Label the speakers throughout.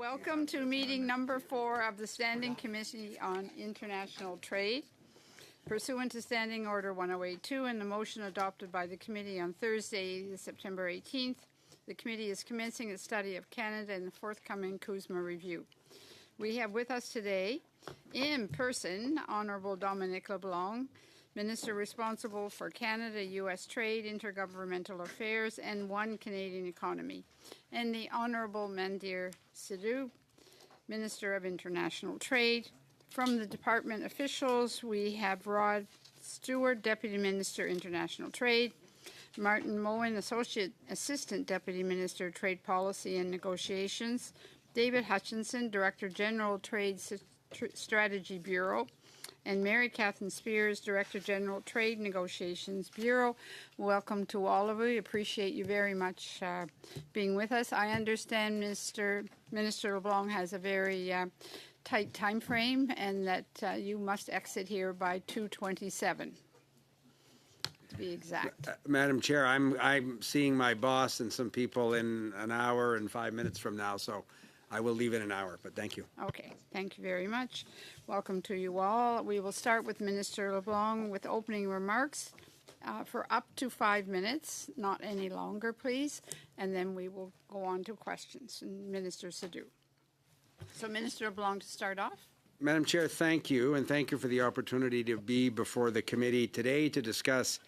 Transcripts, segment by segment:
Speaker 1: Welcome to meeting number 4 of the Standing Committee on International Trade. Pursuant to Standing Order 1082 and the motion adopted by the committee on Thursday, September 18th, the committee is commencing its study of Canada in the forthcoming CUSMA review. We have with us today, in person, Honourable Dominic LeBlanc, Minister responsible for Canada, U.S. Trade, Intergovernmental Affairs, and One Canadian Economy, and the Honourable Mandir Sidhu, Minister of International Trade. From the department officials, we have Rod Stewart, Deputy Minister, International Trade, Martin Moen, Assistant Deputy Minister, Trade Policy and Negotiations, David Hutchinson, Director General, Trade Strategy Bureau, and Mary Catherine Spears, Director General, Trade Negotiations Bureau. Welcome to all of you. Appreciate you very much being with us. I understand Minister LeBlanc has a very tight time frame and that you must exit here by 2:27, to be exact.
Speaker 2: Madam Chair, I'm seeing my boss and some people in an hour and 5 minutes from now, so I will leave in an hour, but thank you.
Speaker 1: Okay, thank you very much. Welcome to you all. We will start with Minister LeBlanc with opening remarks for up to 5 minutes, not any longer, please, and then we will go on to questions. And Minister Sidhu. So, Minister LeBlanc, to start off.
Speaker 2: Madam Chair, thank you, and thank you for the opportunity to be before the committee today to discuss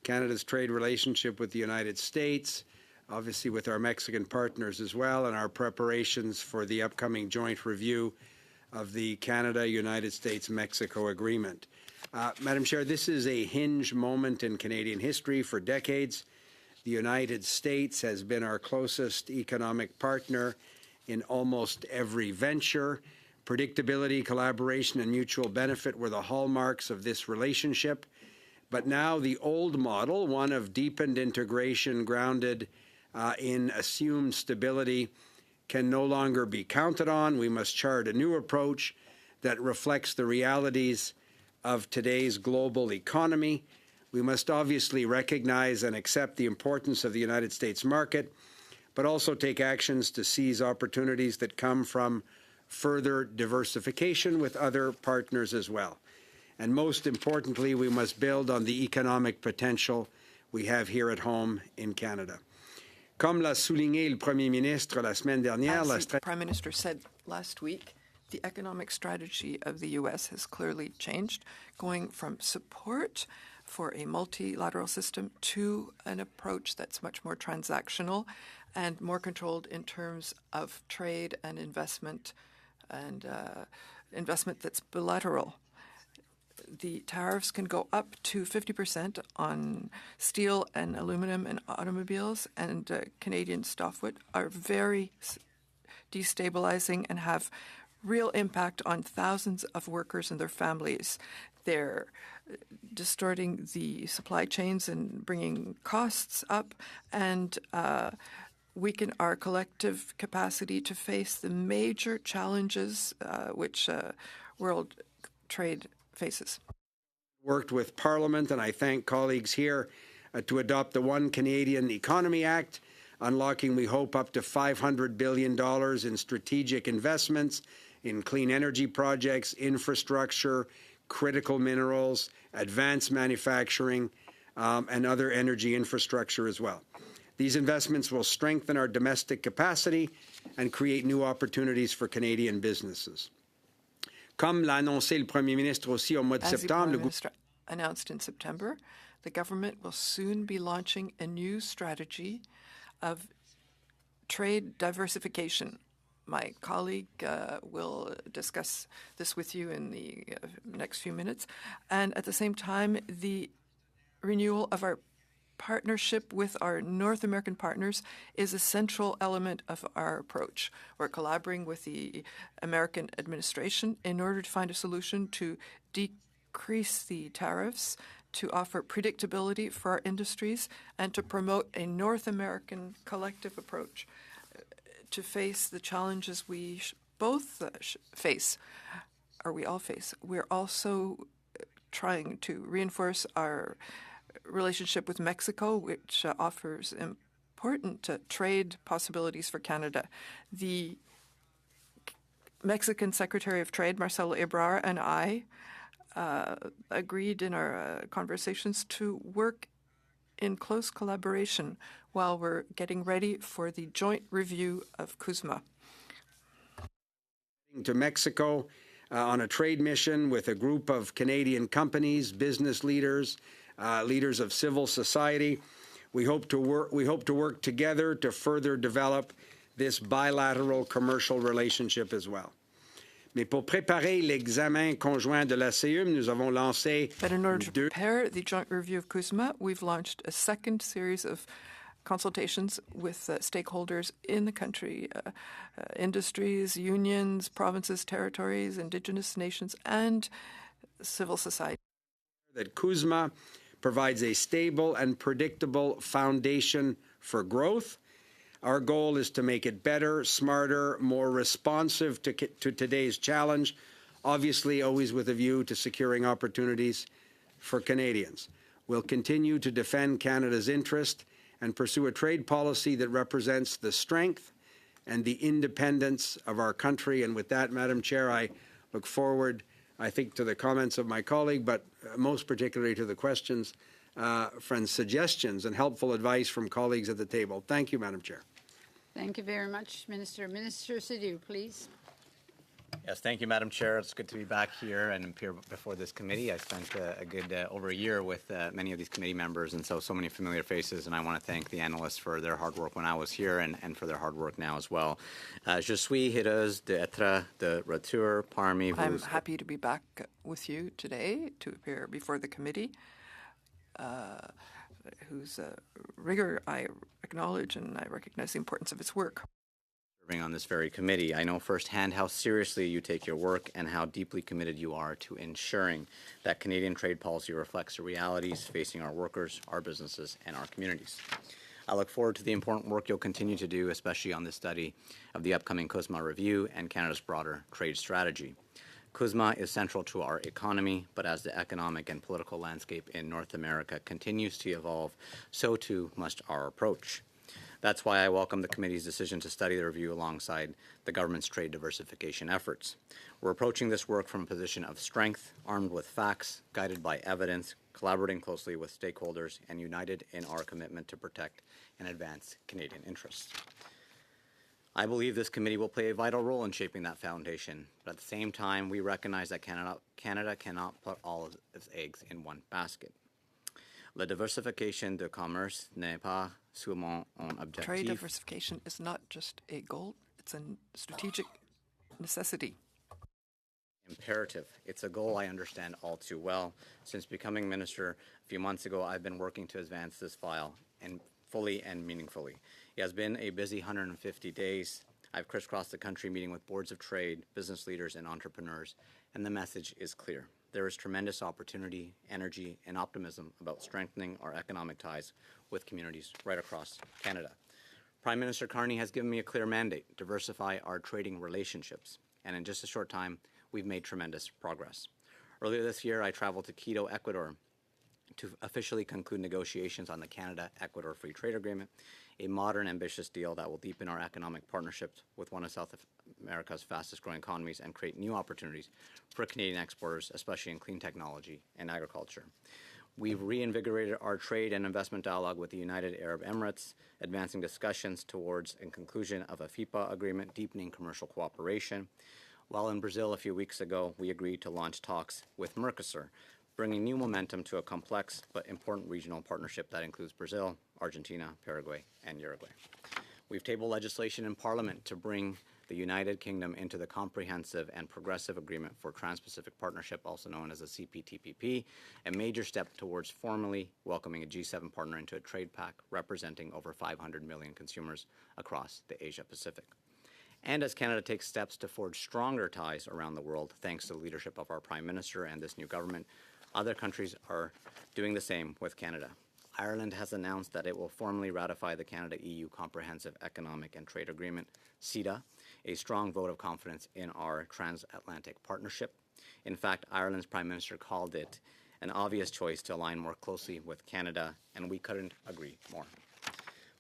Speaker 2: Canada's trade relationship with the United States, obviously with our Mexican partners as well, and our preparations for the upcoming joint review of the Canada-United States-Mexico agreement. Madam Chair, this is a hinge moment in Canadian history. For decades, the United States has been our closest economic partner in almost every venture. Predictability, collaboration, and mutual benefit were the hallmarks of this relationship. But now the old model, one of deepened integration grounded in assumed stability, can no longer be counted on. We must chart a new approach that reflects the realities of today's global economy. We must obviously recognize and accept the importance of the United States market, but also take actions to seize opportunities that come from further diversification with other partners as well. And most importantly, we must build on the economic potential we have here at home in Canada. Comme l'a souligné le Premier ministre la semaine dernière,
Speaker 3: As the Prime Minister said last week, the economic strategy of the U.S. has clearly changed, going from support for a multilateral system to an approach that's much more transactional and more controlled in terms of trade and investment that's bilateral. The tariffs can go up to 50% on steel and aluminum and automobiles, and Canadian softwood are very destabilizing and have real impact on thousands of workers and their families. They're distorting the supply chains and bringing costs up and weaken our collective capacity to face the major challenges which world trade faces.
Speaker 2: Worked with Parliament, and I thank colleagues here to adopt the One Canadian Economy Act, unlocking, we hope, up to $500 billion in strategic investments in clean energy projects, infrastructure, critical minerals, advanced manufacturing, and other energy infrastructure as well. These investments will strengthen our domestic capacity and create new opportunities for Canadian businesses. Comme l'a annoncé le Premier ministre aussi au mois de
Speaker 3: septembre,
Speaker 2: septembre,
Speaker 3: the Prime Minister announced in September, the government will soon be launching a new strategy of trade diversification. My colleague will discuss this with you in the next few minutes. And at the same time, the renewal of our partnership with our North American partners is a central element of our approach. We're collaborating with the American administration in order to find a solution to decrease the tariffs, to offer predictability for our industries, and to promote a North American collective approach to face the challenges we both face, or we all face. We're also trying to reinforce our relationship with Mexico, which offers important trade possibilities for Canada. The Mexican Secretary of Trade, Marcelo Ebrard, and I agreed in our conversations to work in close collaboration while we're getting ready for the joint review of CUSMA.
Speaker 2: To Mexico on a trade mission with a group of Canadian companies, business leaders, leaders of civil society. We hope to work together to further develop this bilateral commercial relationship as well. Mais pour préparer l'examen conjoint de la CEUM, nous avons lancé
Speaker 3: But in order to prepare the joint review of CUSMA, we've launched a second series of consultations with stakeholders in the country, industries, unions, provinces, territories, indigenous nations, and civil society.
Speaker 2: That CUSMA provides a stable and predictable foundation for growth. Our goal is to make it better, smarter, more responsive to today's challenge, obviously always with a view to securing opportunities for Canadians. We'll continue to defend Canada's interest and pursue a trade policy that represents the strength and the independence of our country. And with that, Madam Chair, I look forward, I think, to the comments of my colleague, but most particularly to the questions, friends, suggestions, and helpful advice from colleagues at the table. Thank you, Madam Chair.
Speaker 1: Thank you very much, Minister. Minister Sidhu, please.
Speaker 4: Yes, thank you, Madam Chair. It's good to be back here and appear before this committee. I spent a good over a year with many of these committee members, and so many familiar faces, and I want to thank the analysts for their hard work when I was here and for their hard work now as well. Je suis heureuse d'être de retour parmi vous.
Speaker 3: I'm happy to be back with you today to appear before the committee, whose rigor I acknowledge, and I recognize the importance of its work.
Speaker 4: On this very committee, I know firsthand how seriously you take your work and how deeply committed you are to ensuring that Canadian trade policy reflects the realities facing our workers, our businesses, and our communities. I look forward to the important work you'll continue to do, especially on the study of the upcoming CUSMA review and Canada's broader trade strategy. CUSMA is central to our economy, but as the economic and political landscape in North America continues to evolve, so too must our approach. That's why I welcome the committee's decision to study the review alongside the government's trade diversification efforts. We're approaching this work from a position of strength, armed with facts, guided by evidence, collaborating closely with stakeholders, and united in our commitment to protect and advance Canadian interests. I believe this committee will play a vital role in shaping that foundation, but at the same time, we recognize that Canada cannot put all of its eggs in one basket. La diversification de commerce n'est pas seulement un objectif.
Speaker 3: Trade diversification is not just a goal, it's a strategic necessity.
Speaker 4: Imperative. It's a goal I understand all too well. Since becoming minister a few months ago, I've been working to advance this file and fully and meaningfully. It has been a busy 150 days. I've crisscrossed the country meeting with boards of trade, business leaders, and entrepreneurs, and the message is clear. There is tremendous opportunity, energy, and optimism about strengthening our economic ties with communities right across Canada. Prime Minister Carney has given me a clear mandate: diversify our trading relationships. And in just a short time, we've made tremendous progress. Earlier this year, I traveled to Quito, Ecuador, to officially conclude negotiations on the Canada-Ecuador Free Trade Agreement, a modern, ambitious deal that will deepen our economic partnerships with one of South America's fastest-growing economies and create new opportunities for Canadian exporters, especially in clean technology and agriculture. We've reinvigorated our trade and investment dialogue with the United Arab Emirates, advancing discussions towards a conclusion of a FIPA agreement, deepening commercial cooperation. While in Brazil a few weeks ago, we agreed to launch talks with Mercosur, bringing new momentum to a complex but important regional partnership that includes Brazil, Argentina, Paraguay, and Uruguay. We've tabled legislation in Parliament to bring the United Kingdom into the Comprehensive and Progressive Agreement for Trans-Pacific Partnership, also known as the CPTPP, a major step towards formally welcoming a G7 partner into a trade pact representing over 500 million consumers across the Asia-Pacific. And as Canada takes steps to forge stronger ties around the world, thanks to the leadership of our Prime Minister and this new government, other countries are doing the same with Canada. Ireland has announced that it will formally ratify the Canada-EU Comprehensive Economic and Trade Agreement, CETA, a strong vote of confidence in our transatlantic partnership. In fact, Ireland's Prime Minister called it an obvious choice to align more closely with Canada, and we couldn't agree more.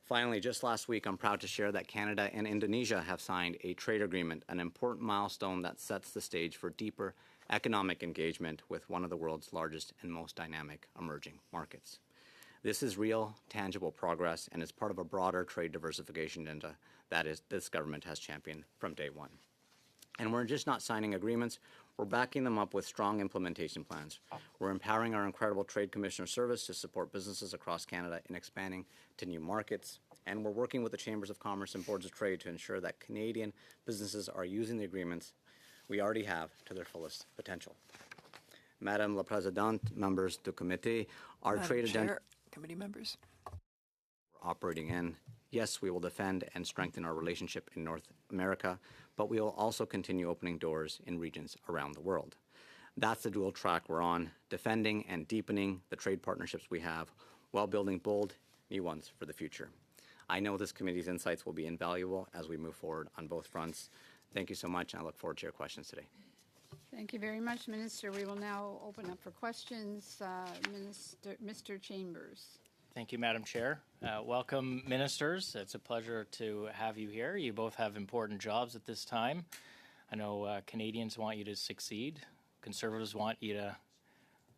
Speaker 4: Finally, just last week, I'm proud to share that Canada and Indonesia have signed a trade agreement, an important milestone that sets the stage for deeper economic engagement with one of the world's largest and most dynamic emerging markets. This is real, tangible progress and is part of a broader trade diversification agenda that this government has championed from day one. And we're just not signing agreements, we're backing them up with strong implementation plans. We're empowering our incredible Trade Commissioner service to support businesses across Canada in expanding to new markets. And we're working with the Chambers of Commerce and Boards of Trade to ensure that Canadian businesses are using the agreements we already have to their fullest potential. Madame la Présidente, members du comité, our
Speaker 3: Madam
Speaker 4: trade agenda
Speaker 3: Chair, committee members.
Speaker 4: we're operating in. Yes, we will defend and strengthen our relationship in North America, but we will also continue opening doors in regions around the world. That's the dual track we're on, defending and deepening the trade partnerships we have while building bold new ones for the future. I know this committee's insights will be invaluable as we move forward on both fronts. Thank you so much, and I look forward to your questions today.
Speaker 1: Thank you very much, Minister. We will now open up for questions. Mr. Chambers.
Speaker 5: Thank you, Madam Chair. Welcome, ministers. It's a pleasure to have you here. You both have important jobs at this time. I know Canadians want you to succeed. Conservatives want you to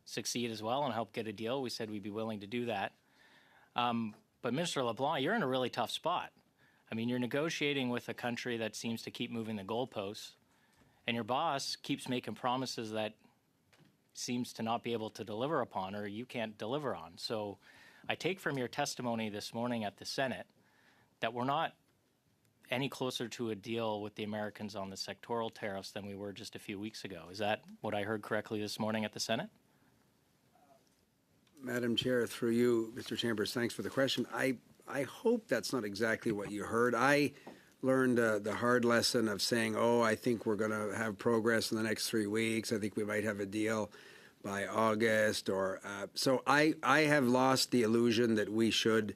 Speaker 5: succeed as well and help get a deal. We said we'd be willing to do that. But Minister LeBlanc, you're in a really tough spot. I mean, you're negotiating with a country that seems to keep moving the goalposts, and your boss keeps making promises that seems to not be able to deliver upon, or you can't deliver on. So I take from your testimony this morning at the Senate that we're not any closer to a deal with the Americans on the sectoral tariffs than we were just a few weeks ago. Is that what I heard correctly this morning at the Senate?
Speaker 2: Madam Chair, through you, Mr. Chambers, thanks for the question. I hope that's not exactly what you heard. I learned the hard lesson of saying, oh, I think we're going to have progress in the next 3 weeks. I think we might have a deal by August. So I have lost the illusion that we should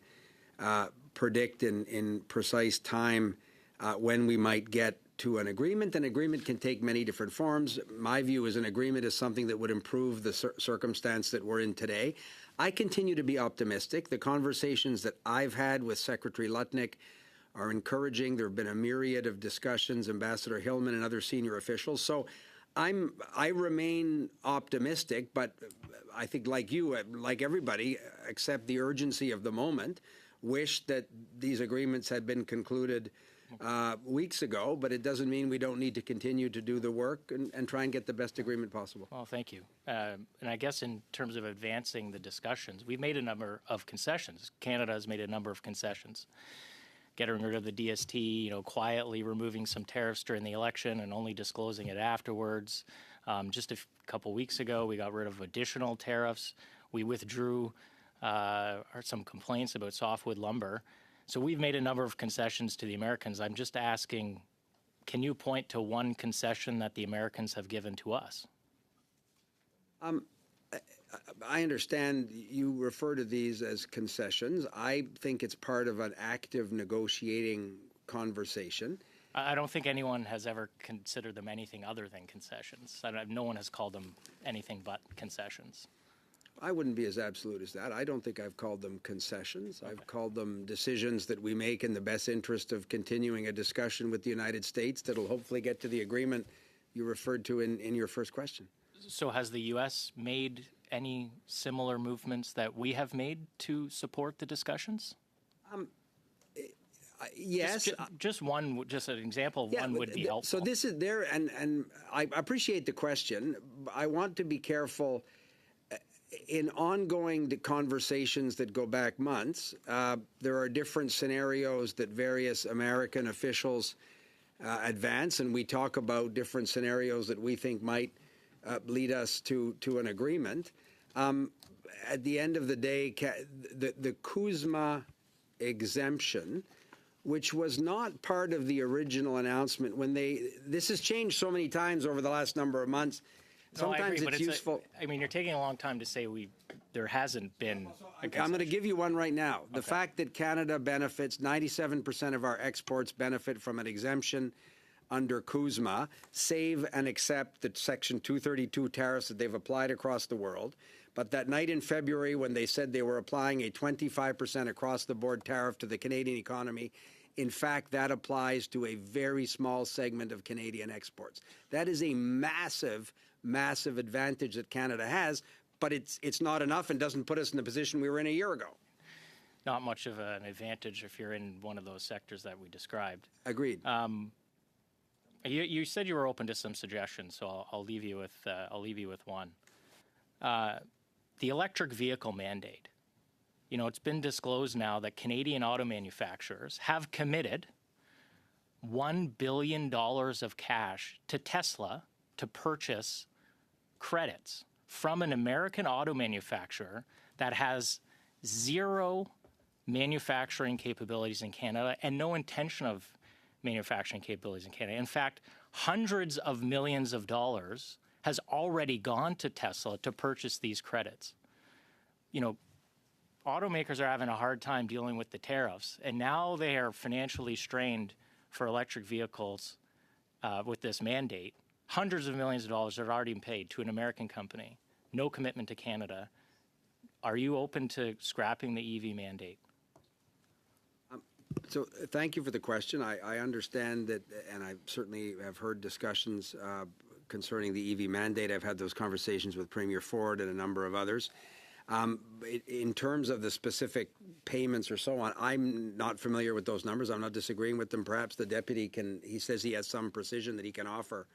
Speaker 2: predict in precise time when we might get to an agreement. An agreement can take many different forms. My view is an agreement is something that would improve the circumstance that we're in today. I continue to be optimistic. The conversations that I've had with Secretary Lutnick are encouraging. There have been a myriad of discussions, Ambassador Hillman and other senior officials. So I remain optimistic, but I think like you, like everybody, accept the urgency of the moment, wish that these agreements had been concluded weeks ago, but it doesn't mean we don't need to continue to do the work and try and get the best agreement possible.
Speaker 5: Well, thank you. And I guess in terms of advancing the discussions, we've made a number of concessions. Canada has made a number of concessions. Getting rid of the DST, quietly removing some tariffs during the election and only disclosing it afterwards. Just a couple weeks ago, we got rid of additional tariffs. We withdrew some complaints about softwood lumber. So we've made a number of concessions to the Americans. I'm just asking, can you point to one concession that the Americans have given to us?
Speaker 2: I understand you refer to these as concessions. I think it's part of an active negotiating conversation.
Speaker 5: I don't think anyone has ever considered them anything other than concessions. No one has called them anything but concessions.
Speaker 2: I wouldn't be as absolute as that. I don't think I've called them concessions. Okay. I've called them decisions that we make in the best interest of continuing a discussion with the United States that'll hopefully get to the agreement you referred to in your first question.
Speaker 5: So has the U.S. made any similar movements that we have made to support the discussions?
Speaker 2: Yes.
Speaker 5: Just an example of one would be helpful.
Speaker 2: So this is there, and I appreciate the question. I want to be careful. In ongoing conversations that go back months, there are different scenarios that various American officials advance, and we talk about different scenarios that we think might lead us to an agreement. At the end of the day, the CUSMA exemption, which was not part of the original announcement, this has changed so many times over the last number of months. Sometimes it's useful.
Speaker 5: You're taking a long time to say there hasn't been.
Speaker 2: I'm going to give you one right now. The fact that Canada benefits, 97% of our exports benefit from an exemption under CUSMA, save and accept the Section 232 tariffs that they've applied across the world, But that night in February when they said they were applying a 25% across-the-board tariff to the Canadian economy, in fact, that applies to a very small segment of Canadian exports. That is a massive, massive advantage that Canada has, but it's not enough and doesn't put us in the position we were in a year ago.
Speaker 5: Not much of an advantage if you're in one of those sectors that we described.
Speaker 2: Agreed.
Speaker 5: You said you were open to some suggestions, so I'll leave you with one. The electric vehicle mandate. You know, it's been disclosed now that Canadian auto manufacturers have committed $1 billion of cash to Tesla to purchase credits from an American auto manufacturer that has zero manufacturing capabilities in Canada and no intention of manufacturing capabilities in Canada. In fact, hundreds of millions of dollars has already gone to Tesla to purchase these credits. You know, automakers are having a hard time dealing with the tariffs, and now they are financially strained for electric vehicles with this mandate. Hundreds of millions of dollars have already been paid to an American company. No commitment to Canada. Are you open to scrapping the EV mandate?
Speaker 2: So thank you for the question. I understand that, and I certainly have heard discussions concerning the EV mandate. I've had those conversations with Premier Ford and a number of others. In terms of the specific payments or so on, I'm not familiar with those numbers. I'm not disagreeing with them. Perhaps the deputy he says he has some precision that he can offer,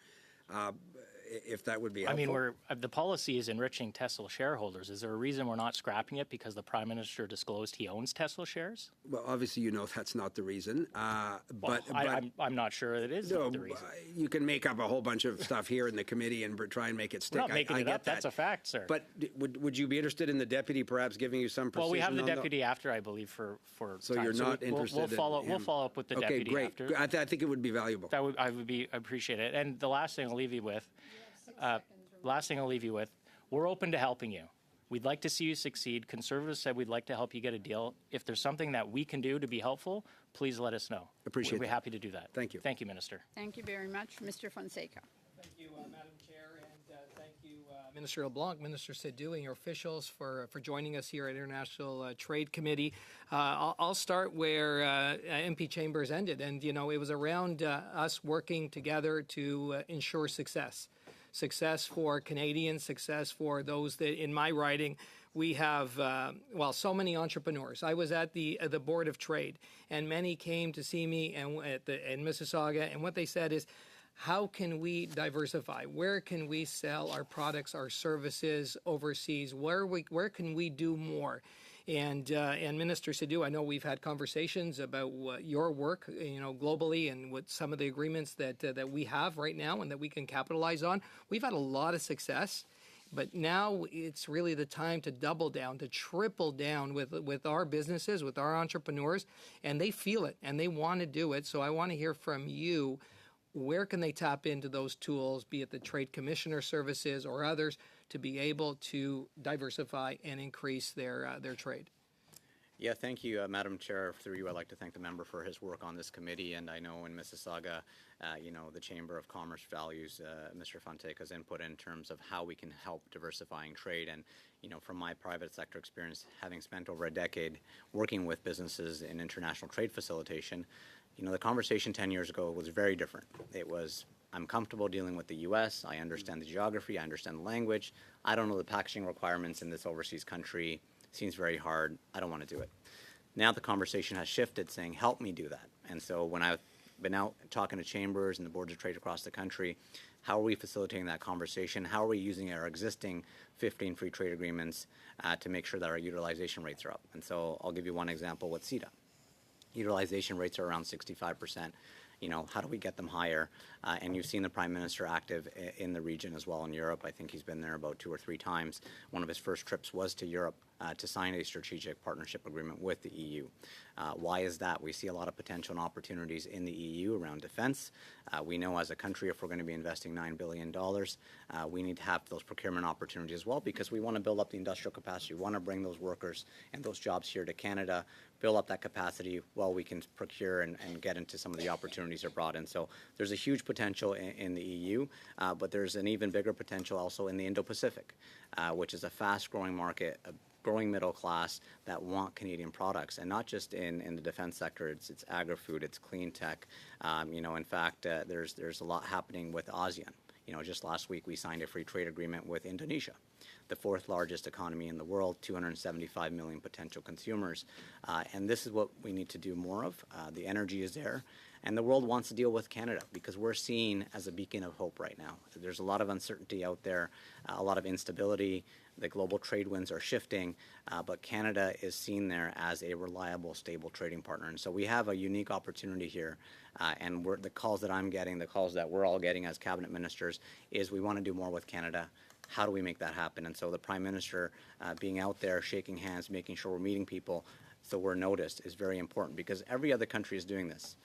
Speaker 2: if that would be helpful.
Speaker 5: I mean, the policy is enriching Tesla shareholders. Is there a reason we're not scrapping it because the Prime Minister disclosed he owns Tesla shares?
Speaker 2: Well, obviously, you know that's not the reason.
Speaker 5: I'm not sure it is the reason.
Speaker 2: You can make up a whole bunch of stuff here in the committee and try and make it stick.
Speaker 5: We're not making it up. That's a fact, sir.
Speaker 2: But would you be interested in the deputy perhaps giving you some precision?
Speaker 5: Well, we have the deputy after, I believe, for
Speaker 2: So
Speaker 5: time.
Speaker 2: you're not interested
Speaker 5: we'll follow up with the deputy
Speaker 2: great.
Speaker 5: after.
Speaker 2: I think it would be valuable.
Speaker 5: I appreciate it. And the last thing I'll leave you with, we're open to helping you. We'd like to see you succeed. Conservatives said we'd like to help you get a deal. If there's something that we can do to be helpful, please let us know.
Speaker 2: Appreciate it.
Speaker 5: We'll be happy to do that.
Speaker 2: Thank you.
Speaker 5: Thank you, Minister.
Speaker 1: Thank you very much. Mr. Fonseca.
Speaker 6: Thank you, Madam Chair, and thank you, Minister LeBlanc, Minister Sadu, and your officials for joining us here at International Trade Committee. I'll start where MP Chambers ended, and it was around us working together to ensure success. Success for Canadians, success for those that, in my riding, we have, so many entrepreneurs. I was at the Board of Trade, and many came to see me in Mississauga, and what they said is, how can we diversify? Where can we sell our products, our services overseas? Where can we do more? And Minister Sadu, I know we've had conversations about your work, globally, and with some of the agreements that we have right now and that we can capitalize on. We've had a lot of success, but now it's really the time to double down, to triple down with our businesses, with our entrepreneurs, and they feel it and they want to do it. So I want to hear from you. Where can they tap into those tools, be it the Trade Commissioner services or others, to be able to diversify and increase their trade?
Speaker 4: Yeah, thank you, Madam Chair. Through you, I'd like to thank the member for his work on this committee. And I know in Mississauga, the Chamber of Commerce values Mr. Fonseca's input in terms of how we can help diversifying trade. And, from my private sector experience, having spent over a decade working with businesses in international trade facilitation, the conversation 10 years ago was very different. It was, I'm comfortable dealing with the U.S., I understand the geography, I understand the language, I don't know the packaging requirements in this overseas country, seems very hard, I don't want to do it. Now the conversation has shifted, saying, help me do that. And so when I've been out talking to chambers and the boards of trade across the country, how are we facilitating that conversation? How are we using our existing 15 free trade agreements to make sure that our utilization rates are up? And so I'll give you one example with CETA. Utilization rates are around 65%. How do we get them higher? And you've seen the Prime Minister active in the region as well in Europe. I think he's been there about 2 or 3 times. One of his first trips was to Europe to sign a strategic partnership agreement with the EU. Why is that? We see a lot of potential and opportunities in the EU around defense. We know as a country, if we're going to be investing $9 billion, we need to have those procurement opportunities as well, because we want to build up the industrial capacity. We want to bring those workers and those jobs here to Canada, build up that capacity while we can procure and get into some of the opportunities abroad. And so there's a huge potential in the EU, but there's an even bigger potential also in the Indo-Pacific, which is a fast-growing market, a growing middle class that want Canadian products, and not just in the defense sector. It's agri-food, it's clean tech. In fact, there's a lot happening with ASEAN. Just last week we signed a free trade agreement with Indonesia, the fourth largest economy in the world, 275 million potential consumers. And this is what we need to do more of. The energy is there, and the world wants to deal with Canada because we're seen as a beacon of hope right now. There's a lot of uncertainty out there, a lot of instability. The global trade winds are shifting, but Canada is seen there as a reliable, stable trading partner. And so we have a unique opportunity here, and the calls that I'm getting, the calls that we're all getting as cabinet ministers, is we want to do more with Canada. How do we make that happen? And so the Prime Minister being out there, shaking hands, making sure we're meeting people so we're noticed is very important, because every other country is doing this.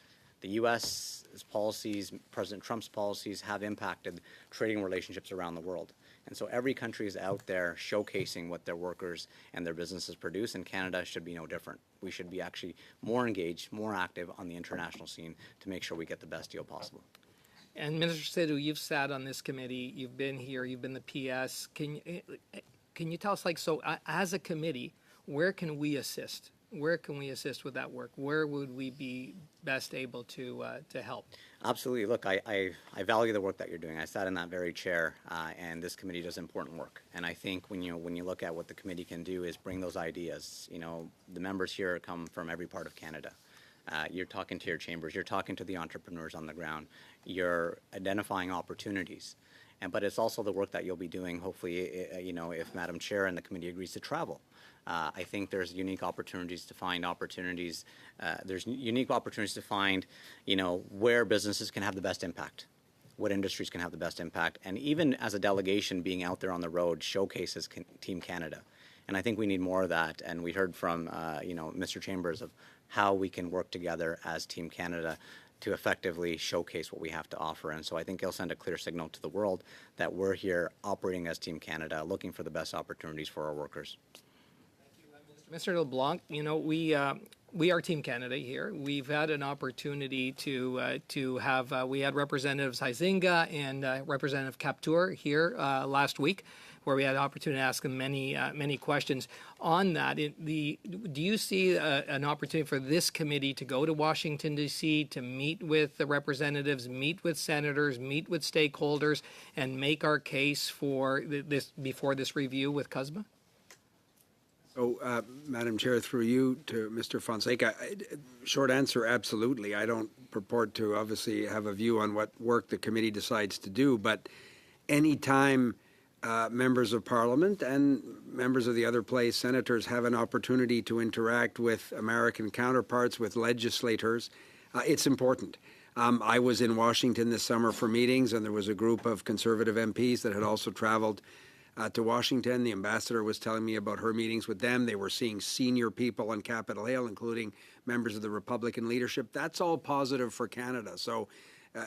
Speaker 4: The U.S.'s policies, President Trump's policies, have impacted trading relationships around the world. And so every country is out there showcasing what their workers and their businesses produce, and Canada should be no different. We should be actually more engaged, more active on the international scene to make sure we get the best deal possible.
Speaker 6: And Minister Sidhu, you've sat on this committee, you've been here, you've been the PS. Can you tell us, as a committee, where can we assist? Where can we assist with that work? Where would we be best able to help?
Speaker 4: Absolutely. Look, I value the work that you're doing. I sat in that very chair, and this committee does important work. And I think when you look at what the committee can do is bring those ideas. The members here come from every part of Canada. You're talking to your chambers. You're talking to the entrepreneurs on the ground. You're identifying opportunities. But it's also the work that you'll be doing, hopefully, if Madam Chair and the committee agrees to travel. I think there's unique opportunities to find opportunities. There's unique opportunities to find, where businesses can have the best impact, what industries can have the best impact, and even as a delegation being out there on the road showcases Team Canada. And I think we need more of that. And we heard from, Mr. Chambers of how we can work together as Team Canada to effectively showcase what we have to offer. And so I think it'll send a clear signal to the world that we're here operating as Team Canada, looking for the best opportunities for our workers.
Speaker 6: Mr. LeBlanc, we are Team Canada here. We've had an opportunity to have, we had Representatives Huizenga and Representative Kaptur here last week, where we had the opportunity to ask them many questions on that. Do you see an opportunity for this committee to go to Washington, D.C., to meet with the representatives, meet with senators, meet with stakeholders, and make our case for this before this review with CUSMA?
Speaker 2: So, Madam Chair, through you to Mr. Fonseca, short answer, absolutely. I don't purport to obviously have a view on what work the committee decides to do, but any time members of Parliament and members of the other place, senators, have an opportunity to interact with American counterparts, with legislators, it's important. I was in Washington this summer for meetings, and there was a group of Conservative MPs that had also traveled to Washington. The ambassador was telling me about her meetings with them. They were seeing senior people on Capitol Hill, including members of the Republican leadership. That's all positive for Canada. So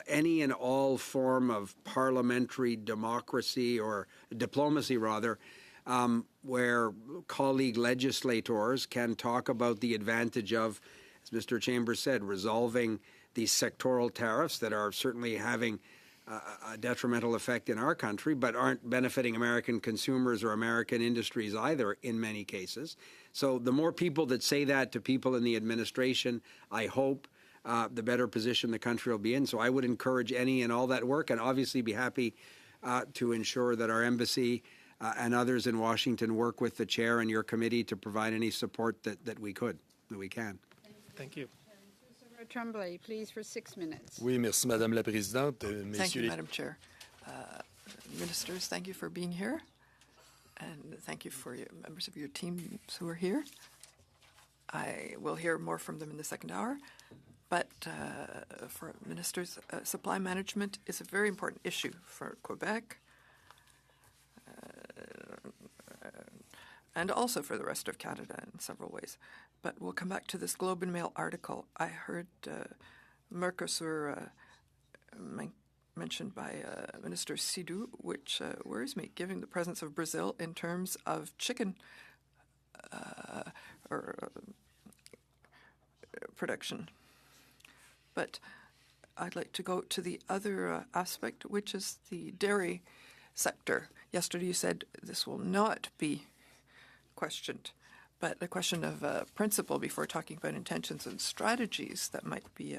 Speaker 2: any and all form of parliamentary democracy, or diplomacy rather, where colleague legislators can talk about the advantage of, as Mr. Chambers said, resolving these sectoral tariffs that are certainly having a detrimental effect in our country, but aren't benefiting American consumers or American industries either in many cases. So the more people that say that to people in the administration, I hope, the better position the country will be in. So I would encourage any and all that work, and obviously be happy to ensure that our embassy and others in Washington work with the chair and your committee to provide any support that we can.
Speaker 6: Thank you.
Speaker 1: Tremblay, please, for 6 minutes.
Speaker 7: Oui, merci, Madame la Présidente.
Speaker 3: Thank you, Madam Chair. Ministers, thank you for being here, and thank you for members of your teams who are here. I will hear more from them in the second hour, but for ministers, supply management is a very important issue for Quebec, and also for the rest of Canada in several ways. But we'll come back to this Globe and Mail article. I heard Mercosur mentioned by Minister Sidhu, which worries me, given the presence of Brazil in terms of chicken production. But I'd like to go to the other aspect, which is the dairy sector. Yesterday you said this will not be questioned, but a question of principle before talking about intentions and strategies that might be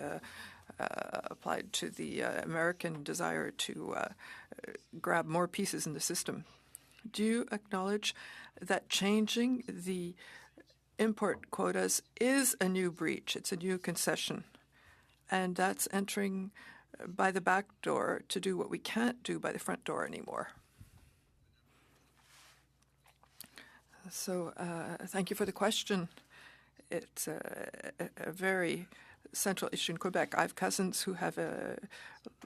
Speaker 3: applied to the American desire to grab more pieces in the system. Do you acknowledge that changing the import quotas is a new breach? It's a new concession. And that's entering by the back door to do what we can't do by the front door anymore. So thank you for the question. It's a very central issue in Quebec. I have cousins who have a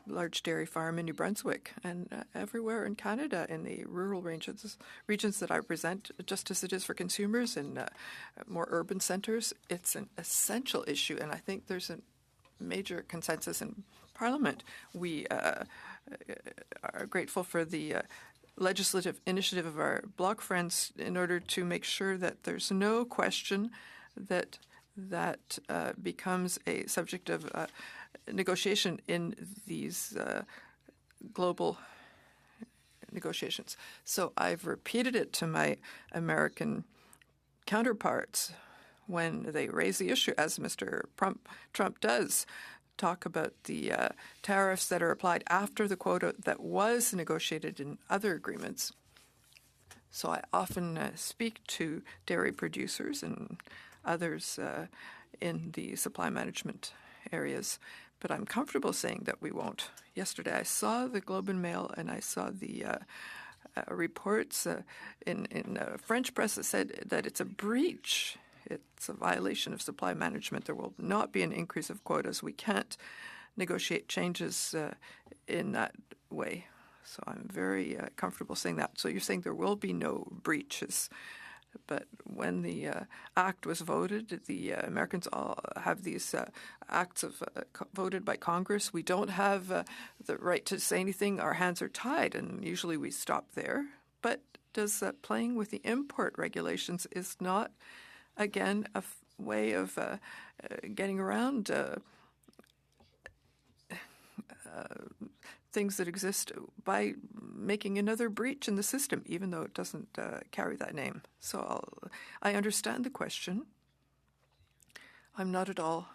Speaker 3: large dairy farm in New Brunswick, and everywhere in Canada in the rural regions that I represent, just as it is for consumers in more urban centres, it's an essential issue, and I think there's a major consensus in Parliament. We are grateful for the legislative initiative of our Bloc friends in order to make sure that there's no question that becomes a subject of negotiation in these global negotiations. So I've repeated it to my American counterparts when they raise the issue, as Mr. Trump does, talk about the tariffs that are applied after the quota that was negotiated in other agreements. So I often speak to dairy producers and others in the supply management areas, but I'm comfortable saying that we won't. Yesterday I saw the Globe and Mail and I saw the reports in French press that said that it's a breach. It's a violation of supply management. There will not be an increase of quotas. We can't negotiate changes in that way. So I'm very comfortable saying that. So you're saying there will be no breaches. But when the act was voted, the Americans all have these acts voted by Congress. We don't have the right to say anything. Our hands are tied, and usually we stop there. But does playing with the import regulations is not, again, a way of getting around things that exist by making another breach in the system, even though it doesn't carry that name. So I understand the question. I'm not at all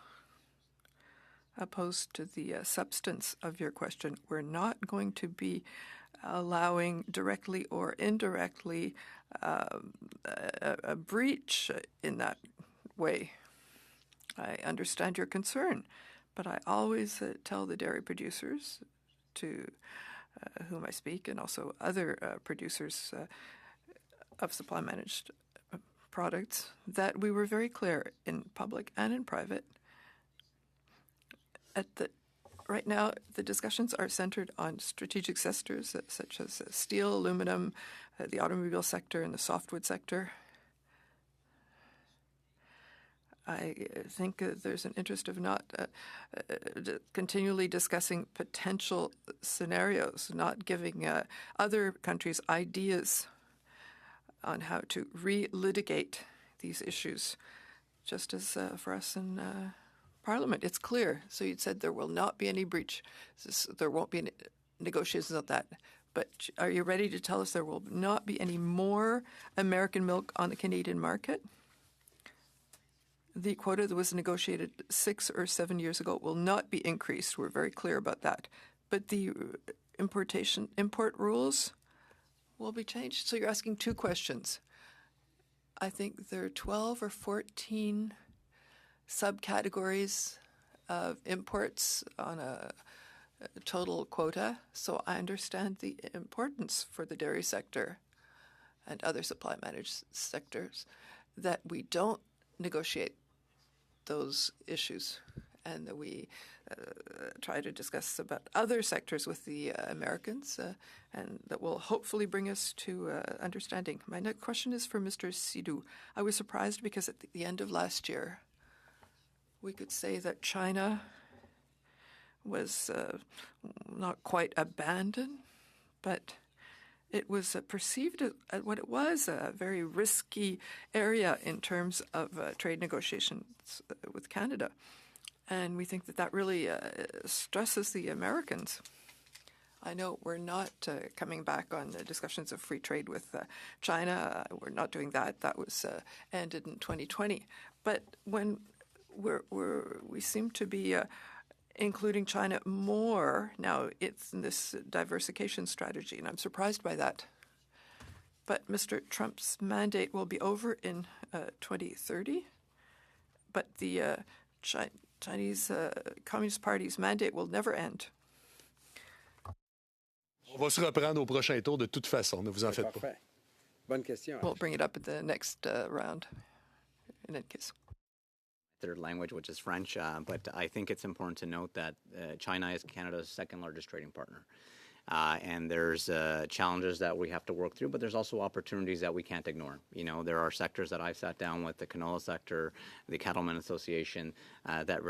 Speaker 3: opposed to the substance of your question. We're not going to be allowing directly or indirectly a breach in that way. I understand your concern, but I always tell the dairy producers to whom I speak, and also other producers of supply managed products, that we were very clear in public and in private. Right now, the discussions are centered on strategic sectors such as steel, aluminum, the automobile sector, and the softwood sector. I think there's an interest of not continually discussing potential scenarios, not giving other countries ideas on how to relitigate these issues, just as for us in Parliament. It's clear. So you said there will not be any breach. There won't be any negotiations of that. But are you ready to tell us there will not be any more American milk on the Canadian market? The quota that was negotiated 6 or 7 years ago will not be increased. We're very clear about that. But the import rules will be changed. So you're asking two questions. I think there are 12 or 14 subcategories of imports on a total quota. So I understand the importance for the dairy sector and other supply managed sectors that we don't negotiate those issues and that we try to discuss about other sectors with the Americans, and that will hopefully bring us to understanding. My next question is for Mr. Sidhu. I was surprised because at the end of last year, we could say that China was not quite abandoned, but it was perceived as what it was, a very risky area in terms of trade negotiations with Canada. And we think that that really stresses the Americans. I know we're not coming back on the discussions of free trade with China. We're not doing that. That was ended in 2020. But when we seem to be including China more now, it's in this diversification strategy, and I'm surprised by that. But Mr. Trump's mandate will be over in 2030, but the Chinese Communist Party's mandate will never end.
Speaker 7: On va se reprendre au prochain tour de toute façon, ne vous en faites pas.
Speaker 2: Parfait. Bonne question.
Speaker 3: We'll bring it up at the next round, in any case.
Speaker 4: Third language, which is French, but I think it's important to note that China is Canada's second largest trading partner. And there's challenges that we have to work through, but there's also opportunities that we can't ignore. You know, there are sectors that I've sat down with, the canola sector, the Cattlemen Association, that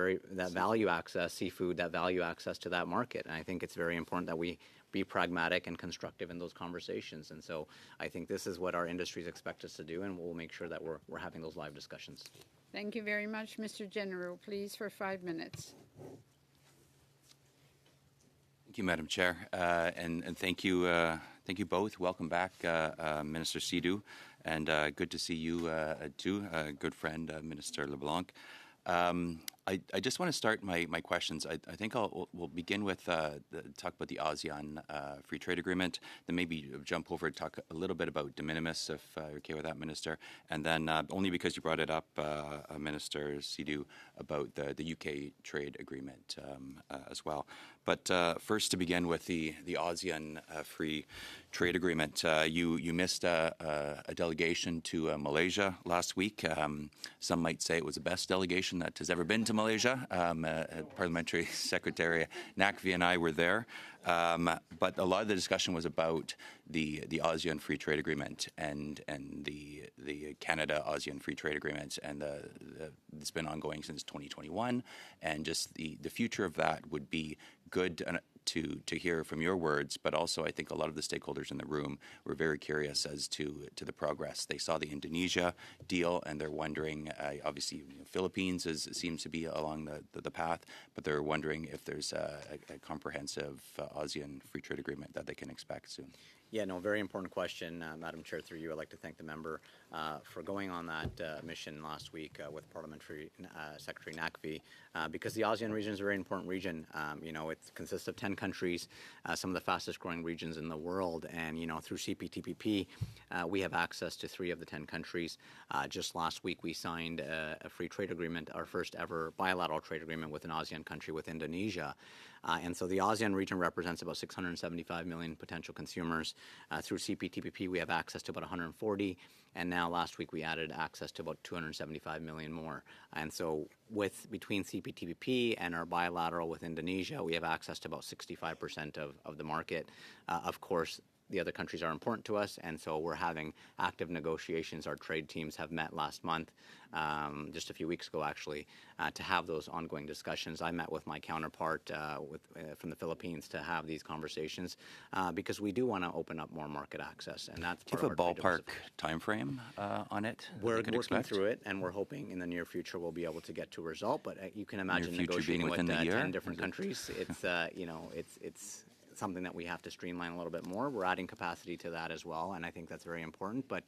Speaker 4: value access, seafood, that value access to that market. And I think it's very important that we be pragmatic and constructive in those conversations. And so I think this is what our industries expect us to do, and we'll make sure that we're having those live discussions.
Speaker 1: Thank you very much. Mr. General, please, for 5 minutes.
Speaker 8: Thank you, Madam Chair, and thank you both. Welcome back, Minister Sidhu, and good to see you too, good friend, Minister LeBlanc. I just want to start my questions. I think we'll begin with talk about the ASEAN Free Trade Agreement, then maybe jump over and talk a little bit about de minimis, if you're okay with that, Minister, and then only because you brought it up, Minister Sidhu, about the UK trade agreement as well. But first, to begin with the ASEAN Free Trade Agreement, you missed a delegation to Malaysia last week. Some might say it was the best delegation that has ever been to Malaysia. Parliamentary Secretary Nakvi and I were there. But a lot of the discussion was about the ASEAN Free Trade Agreement and the Canada-ASEAN Free Trade Agreement, and it's been ongoing since 2021, and just the future of that would be good to hear from your words, but also I think a lot of the stakeholders in the room were very curious as to the progress. They saw the Indonesia deal, and they're wondering, obviously, Philippines seems to be along the path, but they're wondering if there's a comprehensive ASEAN Free Trade Agreement that they can expect soon.
Speaker 4: Yeah, no, very important question, Madam Chair. Through you, I'd like to thank the member for going on that mission last week with Parliamentary Secretary Nakvi, because the ASEAN region is a very important region. You know, it consists of 10 countries, some of the fastest growing regions in the world, and, you know, through CPTPP, we have access to 3 of the 10 countries. Just last week, we signed a free trade agreement, our first ever bilateral trade agreement with an ASEAN country, with Indonesia. And so the ASEAN region represents about 675 million potential consumers. Through CPTPP, we have access to about 140, and now last week we added access to about 275 million more. And so between CPTPP and our bilateral with Indonesia, we have access to about 65% of the market. Of course, the other countries are important to us, and so we're having active negotiations. Our trade teams have met last month, just a few weeks ago actually, to have those ongoing discussions. I met with my counterpart from the Philippines to have these conversations because we do want to open up more market access, and that's part
Speaker 8: Do you
Speaker 4: of
Speaker 8: have a ballpark time frame on it?
Speaker 4: We're working through it, and we're hoping in the near future we'll be able to get to a result. But you can imagine negotiating with 10 different countries. It's you know, it's something that we have to streamline a little bit more. We're adding capacity to that as well, and I think that's very important. But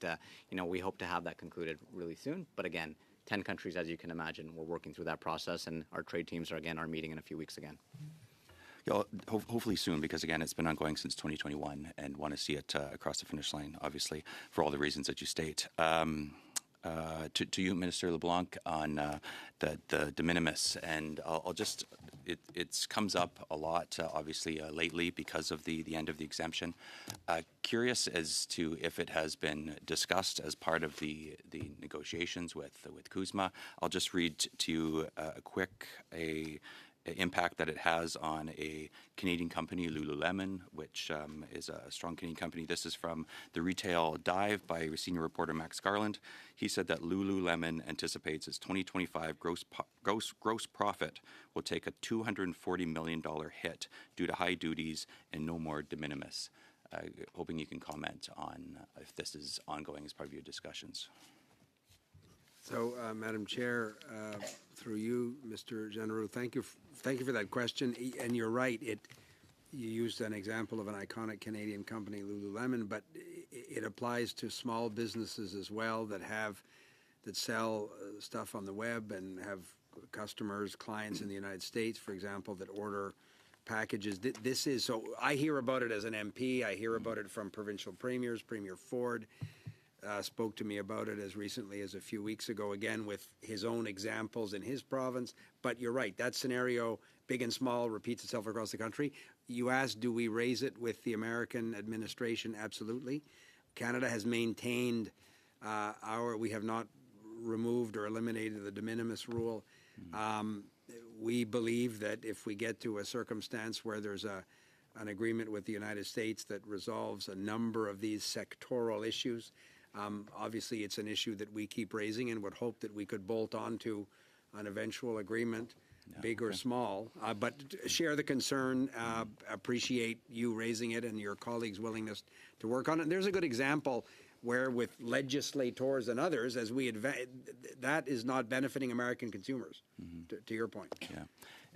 Speaker 4: you know, we hope to have that concluded really soon. But again, 10 countries, as you can imagine, we're working through that process, and our trade teams are meeting in a few weeks again.
Speaker 8: Yeah, hopefully soon, because again, it's been ongoing since 2021, and want to see it across the finish line, obviously, for all the reasons that you state. to you, Minister LeBlanc, on the de minimis, and I'll just it comes up a lot, obviously lately because of the end of the exemption. Curious as to if it has been discussed as part of the negotiations with CUSMA. I'll just read to you a quick impact that it has on a Canadian company, Lululemon, which is a strong Canadian company. This is from the Retail Dive by senior reporter Max Garland. He said that Lululemon anticipates its 2025 gross profit will take a $240 million hit due to high duties and no more de minimis. Hoping you can comment on if this is ongoing as part of your discussions.
Speaker 2: So, Madam Chair, through you, Mr. General, thank you for that question. And you're right. You used an example of an iconic Canadian company, Lululemon, but it applies to small businesses as well that sell stuff on the web and have customers, clients in the United States, for example, that order packages. So I hear about it as an MP. I hear about it from provincial premiers. Premier Ford spoke to me about it as recently as a few weeks ago, again with his own examples in his province. But you're right, that scenario, big and small, repeats itself across the country. You asked, do we raise it with the American administration? Absolutely. Canada has maintained we have not removed or eliminated the de minimis rule. We believe that if we get to a circumstance where there's an agreement with the United States that resolves a number of these sectoral issues, obviously, it's an issue that we keep raising and would hope that we could bolt on to an eventual agreement, big or small. But share the concern, appreciate you raising it and your colleagues' willingness to work on it. And there's a good example where with legislators and others, as we advance, that is not benefiting American consumers, to your point.
Speaker 8: Yeah.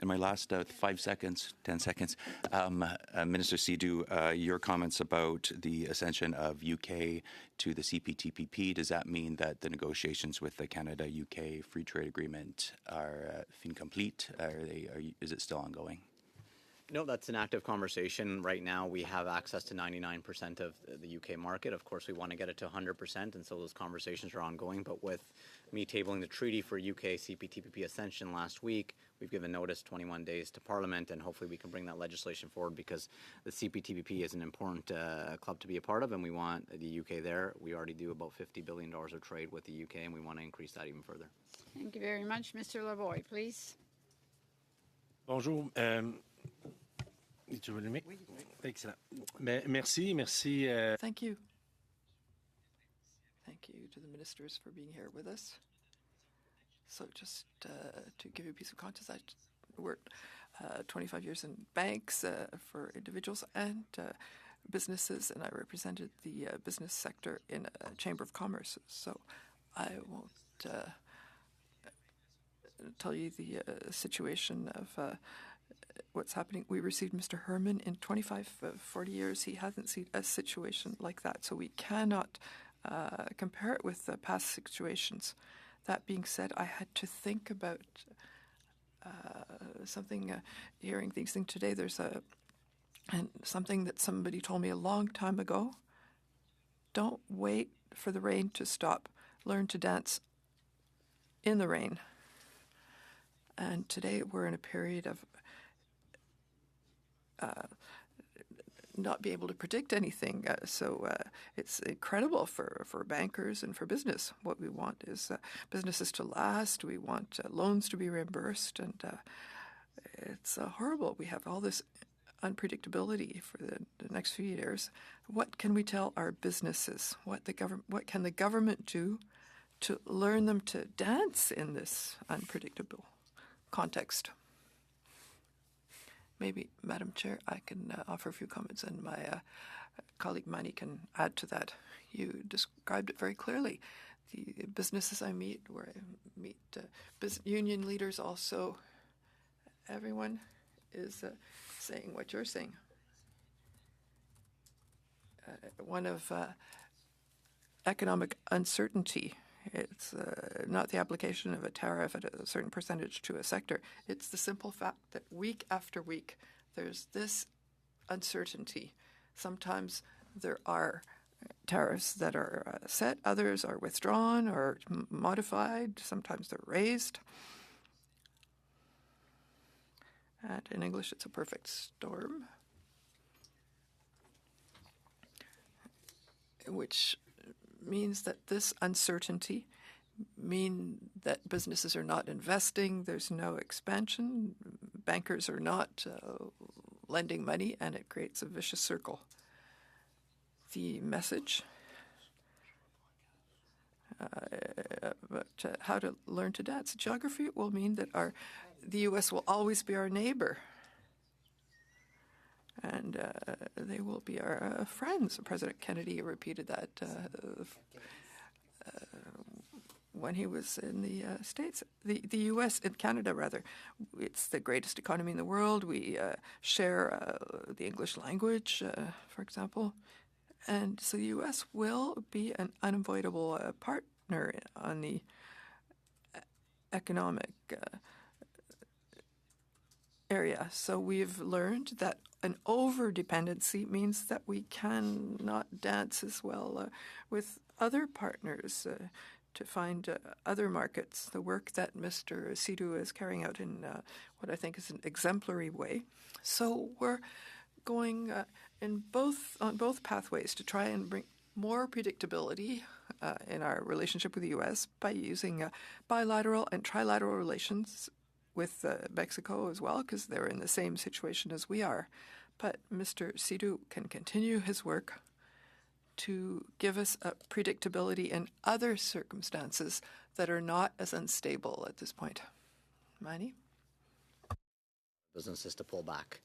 Speaker 8: In my last 10 seconds, Minister Sidhu, your comments about the ascension of UK to the CPTPP, does that mean that the negotiations with the Canada-UK Free Trade Agreement are fin complete? Is it still ongoing?
Speaker 4: No, that's an active conversation. Right now, we have access to 99% of the UK market. Of course, we want to get it to 100%, and so those conversations are ongoing. But with me tabling the treaty for UK CPTPP ascension last week, we've given notice 21 days to Parliament, and hopefully we can bring that legislation forward because the CPTPP is an important club to be a part of, and we want the UK there. We already do about $50 billion of trade with the UK, and we want to increase that even further.
Speaker 1: Thank you very much. Mr. Lavoie, please.
Speaker 9: Bonjour. Tu veux le mic? Excellent. Merci.
Speaker 3: Thank you. Thank you to the ministers for being here with us. So just to give you a piece of context, I worked 25 years in banks for individuals and businesses, and I represented the business sector in a chamber of commerce. So I won't tell you the situation of what's happening. We received Mr. Herman in 40 years. He hasn't seen a situation like that. So we cannot compare it with past situations. That being said, I had to think about something, hearing these things today. There's something that somebody told me a long time ago. Don't wait for the rain to stop. Learn to dance in the rain. And today we're in a period of not be able to predict anything. So it's incredible for bankers and for business. What we want is businesses to last. We want loans to be reimbursed. And it's horrible. We have all this unpredictability for the next few years. What can we tell our businesses? What can the government do to learn them to dance in this unpredictable context? Maybe, Madam Chair, I can offer a few comments, and my colleague Manny can add to that. You described it very clearly. The businesses I meet, where I meet union leaders also, everyone is saying what you're saying. One of economic uncertainty. It's not the application of a tariff at a certain percentage to a sector. It's the simple fact that week after week, there's this uncertainty. Sometimes there are tariffs that are set, others are withdrawn or modified, sometimes they're raised. And in English, it's a perfect storm, which means that this uncertainty mean that businesses are not investing, there's no expansion, bankers are not lending money, and it creates a vicious circle. The message about how to learn to dance. Geography will mean that the U.S. will always be our neighbor, and they will be our friends. President Kennedy repeated that when he was in the States. The U.S., in Canada, rather, it's the greatest economy in the world. We share the English language, for example. And so the U.S. will be an unavoidable partner on the economic area. So we've learned that an over-dependency means that we cannot dance as well with other partners to find other markets. The work that Mr. Sidhu is carrying out in what I think is an exemplary way. So we're going on both pathways to try and bring more predictability in our relationship with the U.S. by using bilateral and trilateral relations with Mexico as well, because they're in the same situation as we are. But Mr. Sidhu can continue his work to give us a predictability in other circumstances that are not as unstable at this point. Mani?
Speaker 4: Businesses to pull back.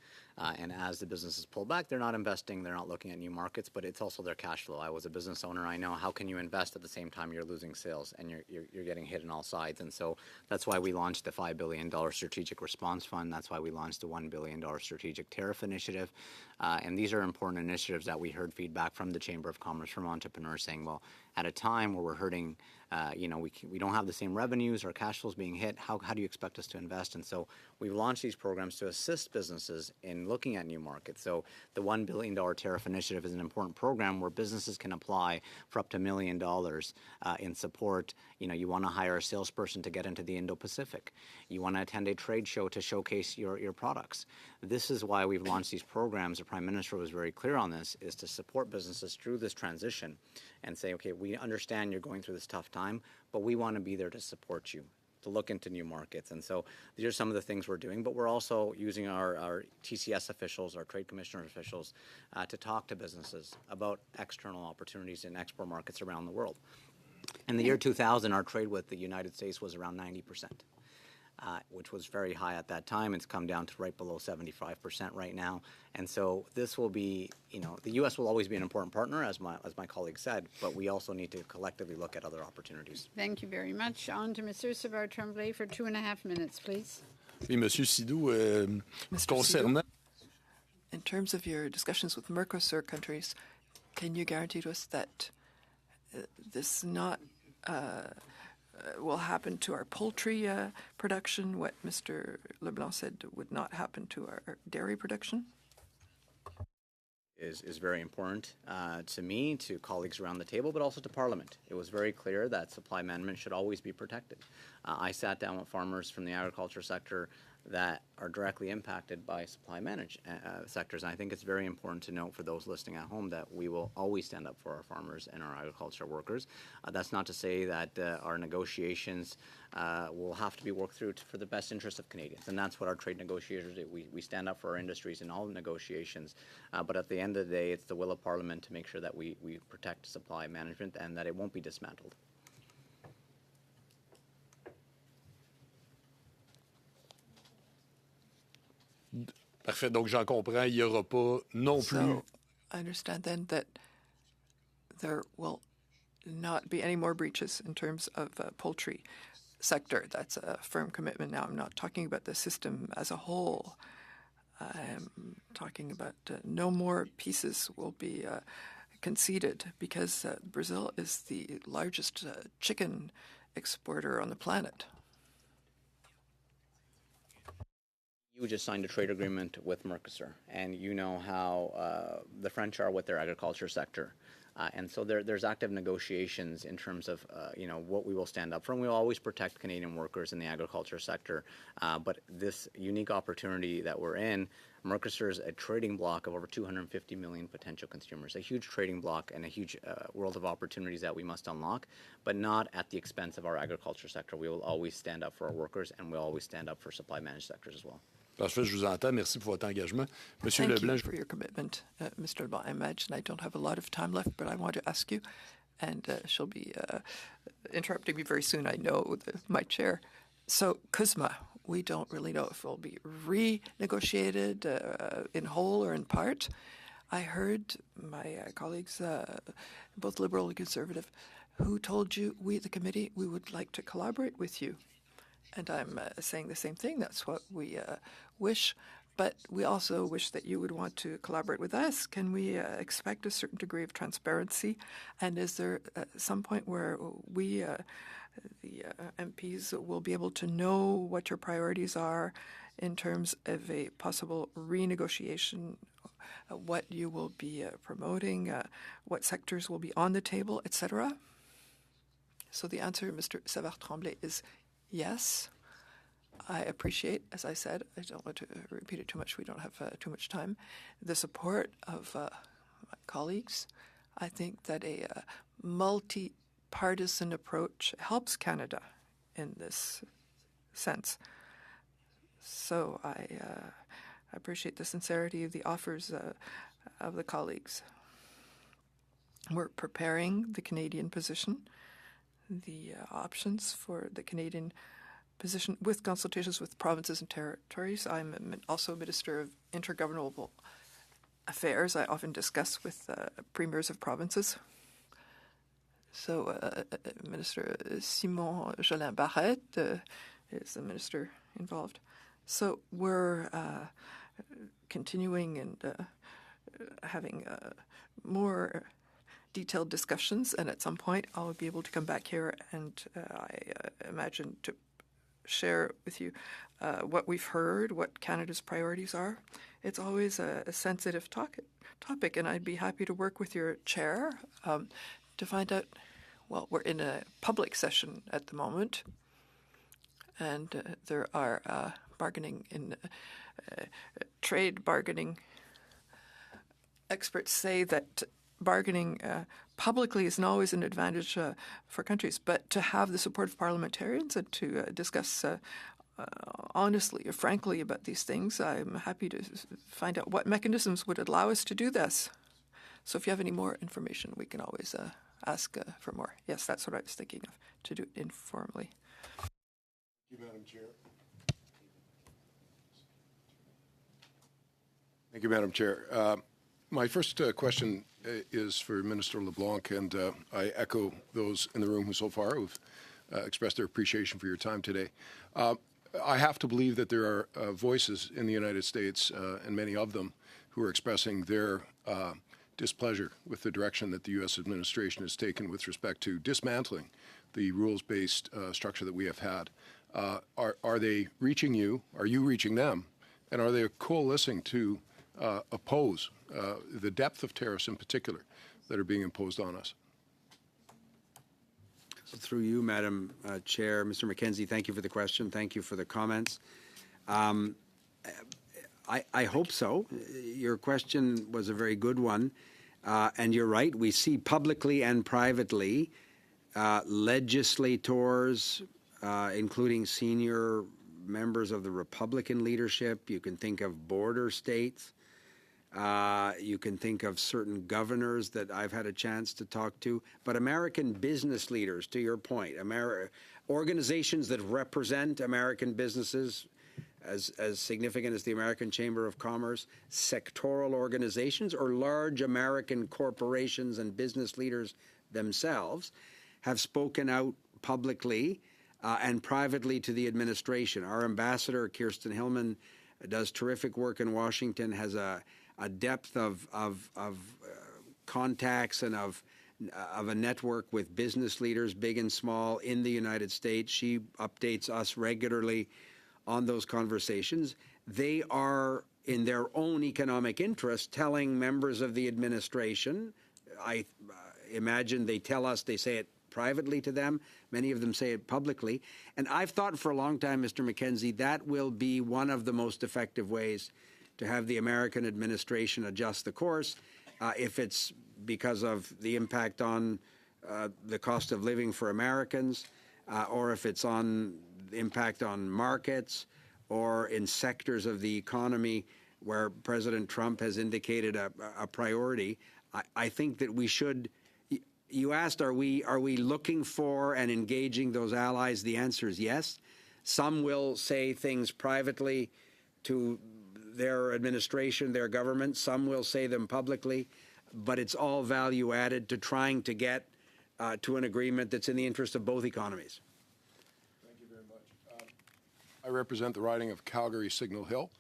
Speaker 4: And as the businesses pull back, they're not investing, they're not looking at new markets, but it's also their cash flow. I was a business owner. I know how can you invest at the same time you're losing sales and you're getting hit on all sides. And so that's why we launched the $5 billion Strategic Response Fund. That's why we launched the $1 billion Strategic Tariff Initiative. And these are important initiatives that we heard feedback from the Chamber of Commerce, from entrepreneurs saying, well, at a time where we're hurting, we don't have the same revenues, our cash flow's being hit, how do you expect us to invest? And so we've launched these programs to assist businesses in looking at new markets. So the $1 billion Tariff Initiative is an important program where businesses can apply for up to $1 million in support. You want to hire a salesperson to get into the Indo-Pacific. You want to attend a trade show to showcase your products. This is why we've launched these programs. The Prime Minister was very clear on this, is to support businesses through this transition and say, okay, we understand you're going through this tough time, but we want to be there to support you, to look into new markets. And so these are some of the things we're doing, but we're also using our TCS officials, our Trade Commissioner officials, to talk to businesses about external opportunities in export markets around the world. In the year 2000, our trade with the United States was around 90%. Which was very high at that time. It's come down to right below 75% right now. And so this will be, the U.S. will always be an important partner, as my colleague said, but we also need to collectively look at other opportunities.
Speaker 1: Thank you very much. On to Mr. Savard-Tremblay for 2.5 minutes, please.
Speaker 7: Oui, Monsieur Sidhu, concernant...
Speaker 3: In terms of your discussions with Mercosur countries, can you guarantee to us that this not will happen to our poultry production, what Mr. LeBlanc said would not happen to our dairy production?
Speaker 4: Is very important to me, to colleagues around the table, but also to Parliament. It was very clear that supply management should always be protected. I sat down with farmers from the agriculture sector that are directly impacted by supply sectors. And I think it's very important to note for those listening at home that we will always stand up for our farmers and our agriculture workers. That's not to say that our negotiations will have to be worked through for the best interest of Canadians. And that's what our trade negotiators do. We stand up for our industries in all negotiations. But at the end of the day, it's the will of Parliament to make sure that we protect supply management and that it won't be dismantled.
Speaker 7: Parfait. Donc, j'en comprends, il n'y aura pas non plus...
Speaker 3: So, I understand then that there will not be any more breaches in terms of poultry sector. That's a firm commitment now. I'm not talking about the system as a whole. I'm talking about no more pieces will be conceded because Brazil is the largest chicken exporter on the planet.
Speaker 4: You just signed a trade agreement with Mercosur, and you know how the French are with their agriculture sector. And so there's active negotiations in terms of what we will stand up for. And we will always protect Canadian workers in the agriculture sector. But this unique opportunity that we're in, Mercosur is a trading bloc of over 250 million potential consumers, a huge trading bloc and a huge world of opportunities that we must unlock, but not at the expense of our agriculture sector. We will always stand up for our workers, and we'll always stand up for supply managed sectors as well.
Speaker 7: Parfait, je vous entends. Merci pour votre engagement. Monsieur
Speaker 3: Thank
Speaker 7: Leblanc,
Speaker 3: you for your commitment, Mr. Leblanc. I imagine I don't have a lot of time left, but I want to ask you, and she'll be interrupting me very soon, I know, my chair. So, CUSMA, we don't really know if it will be renegotiated in whole or in part. I heard my colleagues, both Liberal and Conservative, who told you, we, the committee, we would like to collaborate with you. And I'm saying the same thing. That's what we wish. But we also wish that you would want to collaborate with us. Can we expect a certain degree of transparency? And is there some point where we, the MPs, will be able to know what your priorities are in terms of a possible renegotiation, what you will be promoting, what sectors will be on the table, etc.? So the answer, Mr. Savard-Tremblay, is yes. I appreciate, as I said, I don't want to repeat it too much, we don't have too much time, the support of my colleagues. I think that a multi-partisan approach helps Canada in this sense. So I appreciate the sincerity of the offers of the colleagues. We're preparing the Canadian position, the options for the Canadian position with consultations with provinces and territories. I'm also Minister of Intergovernmental Affairs. I often discuss with premiers of provinces. So Minister Simon Jolin Barrette is the minister involved. So we're continuing and having more detailed discussions, and at some point I'll be able to come back here and I imagine to share with you what we've heard, what Canada's priorities are. It's always a sensitive topic, and I'd be happy to work with your chair to find out. Well, we're in a public session at the moment, and there are bargaining in trade bargaining. Experts say that bargaining publicly isn't always an advantage for countries, but to have the support of parliamentarians and to discuss honestly or frankly about these things, I'm happy to find out what mechanisms would allow us to do this. So if you have any more information, we can always ask for more. Yes, that's what I was thinking of, to do it informally.
Speaker 7: Thank you, Madam Chair. Thank you, Madam Chair. My first question is for Minister LeBlanc, and I echo those in the room who so far have expressed their appreciation for your time today. I have to believe that there are voices in the United States, and many of them, who are expressing their displeasure with the direction that the U.S. administration has taken with respect to dismantling the rules-based structure that we have had. Are they reaching you? Are you reaching them? And are they coalescing to oppose the depth of tariffs in particular that are being imposed on us?
Speaker 2: Through you, Madam Chair, Mr. McKenzie, thank you for the question. Thank you for the comments. I hope so. Your question was a very good one. And you're right. We see publicly and privately legislators, including senior members of the Republican leadership. You can think of border states. You can think of certain governors that I've had a chance to talk to, but American business leaders, to your point, organizations that represent American businesses as significant as the American Chamber of Commerce, sectoral organizations, or large American corporations and business leaders themselves have spoken out publicly and privately to the administration. Our ambassador, Kirsten Hillman, does terrific work in Washington, has a depth of contacts and of a network with business leaders, big and small, in the United States. She updates us regularly on those conversations. They are, in their own economic interest, telling members of the administration, imagine they tell us, they say it privately to them. Many of them say it publicly. And I've thought for a long time, Mr. McKenzie, that will be one of the most effective ways to have the American administration adjust the course. If it's because of the impact on the cost of living for Americans, or if it's on the impact on markets, or in sectors of the economy where President Trump has indicated a priority, I think that we should. You asked, are we looking for and engaging those allies? The answer is yes. Some will say things privately to their administration, their government. Some will say them publicly, but it's all value added to trying to get to an agreement that's in the interest of both economies.
Speaker 7: Thank you very much. I represent the riding of Calgary-Signal Hill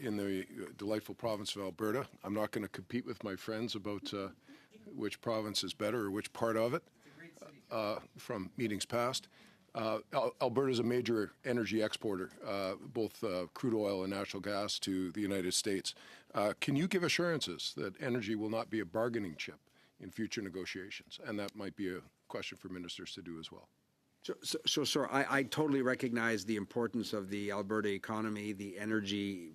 Speaker 7: in the delightful province of Alberta. I'm not going to compete with my friends about which province is better or which part of it from meetings past. Alberta is a major energy exporter, both crude oil and natural gas to the United States. Can you give assurances that energy will not be a bargaining chip in future negotiations? And that might be a question for ministers to do as well.
Speaker 2: So sir, I totally recognize the importance of the Alberta economy, the energy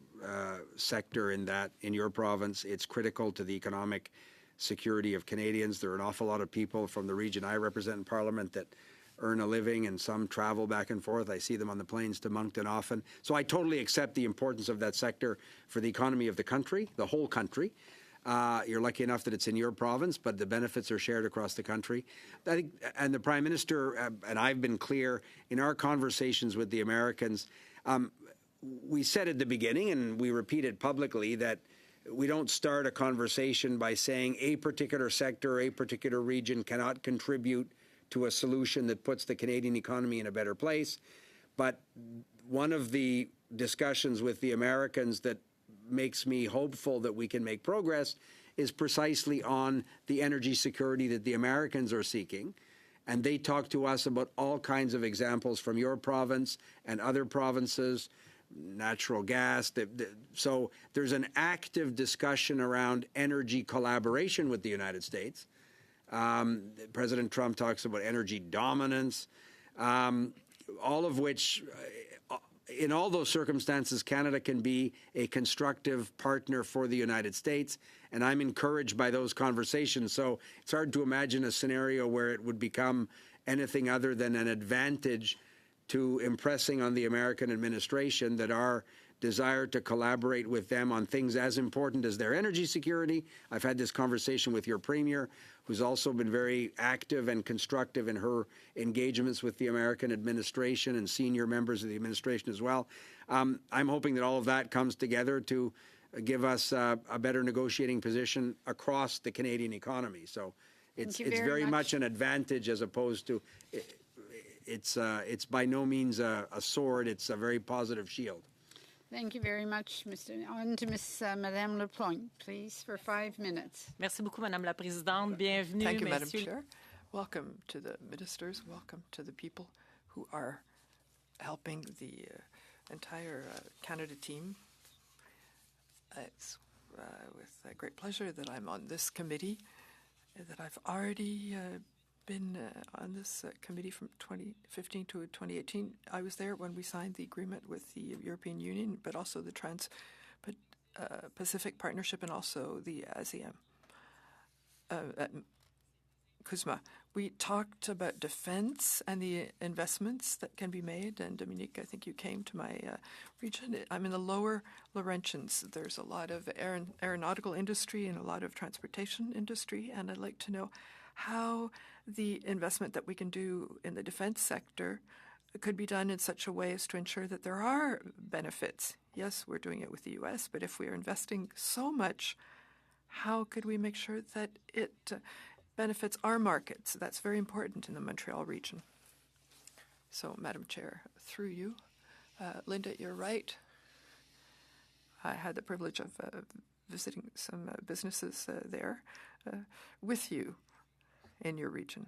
Speaker 2: sector in your province. It's critical to the economic security of Canadians. There are an awful lot of people from the region I represent in Parliament that earn a living, and some travel back and forth. I see them on the planes to Moncton often. So I totally accept the importance of that sector for the economy of the country, the whole country. You're lucky enough that it's in your province, but the benefits are shared across the country. I think, and the Prime Minister and I've been clear in our conversations with the Americans. We said at the beginning, and we repeat it publicly, that we don't start a conversation by saying a particular sector, a particular region cannot contribute to a solution that puts the Canadian economy in a better place. But one of the discussions with the Americans that makes me hopeful that we can make progress is precisely on the energy security that the Americans are seeking. And they talk to us about all kinds of examples from your province and other provinces, natural gas. So there's an active discussion around energy collaboration with the United States. President Trump talks about energy dominance, all of which, in all those circumstances, Canada can be a constructive partner for the United States, and I'm encouraged by those conversations. So it's hard to imagine a scenario where it would become anything other than an advantage to impressing on the American administration that our desire to collaborate with them on things as important as their energy security. I've had this conversation with your Premier, who's also been very active and constructive in her engagements with the American administration and senior members of the administration as well. I'm hoping that all of that comes together to give us a better negotiating position across the Canadian economy. So it's very much an advantage as opposed to it's by no means a sword. It's a very positive shield.
Speaker 1: Thank you very much, Mr. On to Madame Laplante, please, for 5 minutes.
Speaker 10: Merci beaucoup, Madame la Présidente. Bienvenue,
Speaker 3: Thank you, Madam
Speaker 10: messieurs.
Speaker 3: Chair. Welcome to the ministers. Welcome to the people who are helping the entire Canada team. It's with great pleasure that I'm on this committee, that I've already been on this committee from 2015 to 2018. I was there when we signed the agreement with the European Union, but also the Trans-Pacific Partnership and also the ASEAN. At CUSMA, we talked about defense and the investments that can be made. And Dominique, I think you came to my region. I'm in the lower Laurentians. There's a lot of aeronautical industry and a lot of transportation industry. And I'd like to know how the investment that we can do in the defense sector could be done in such a way as to ensure that there are benefits. Yes, we're doing it with the U.S., but if we are investing so much, how could we make sure that it benefits our markets? That's very important in the Montreal region. So, Madam Chair, through you, Linda, you're right. I had the privilege of visiting some businesses there with you in your region.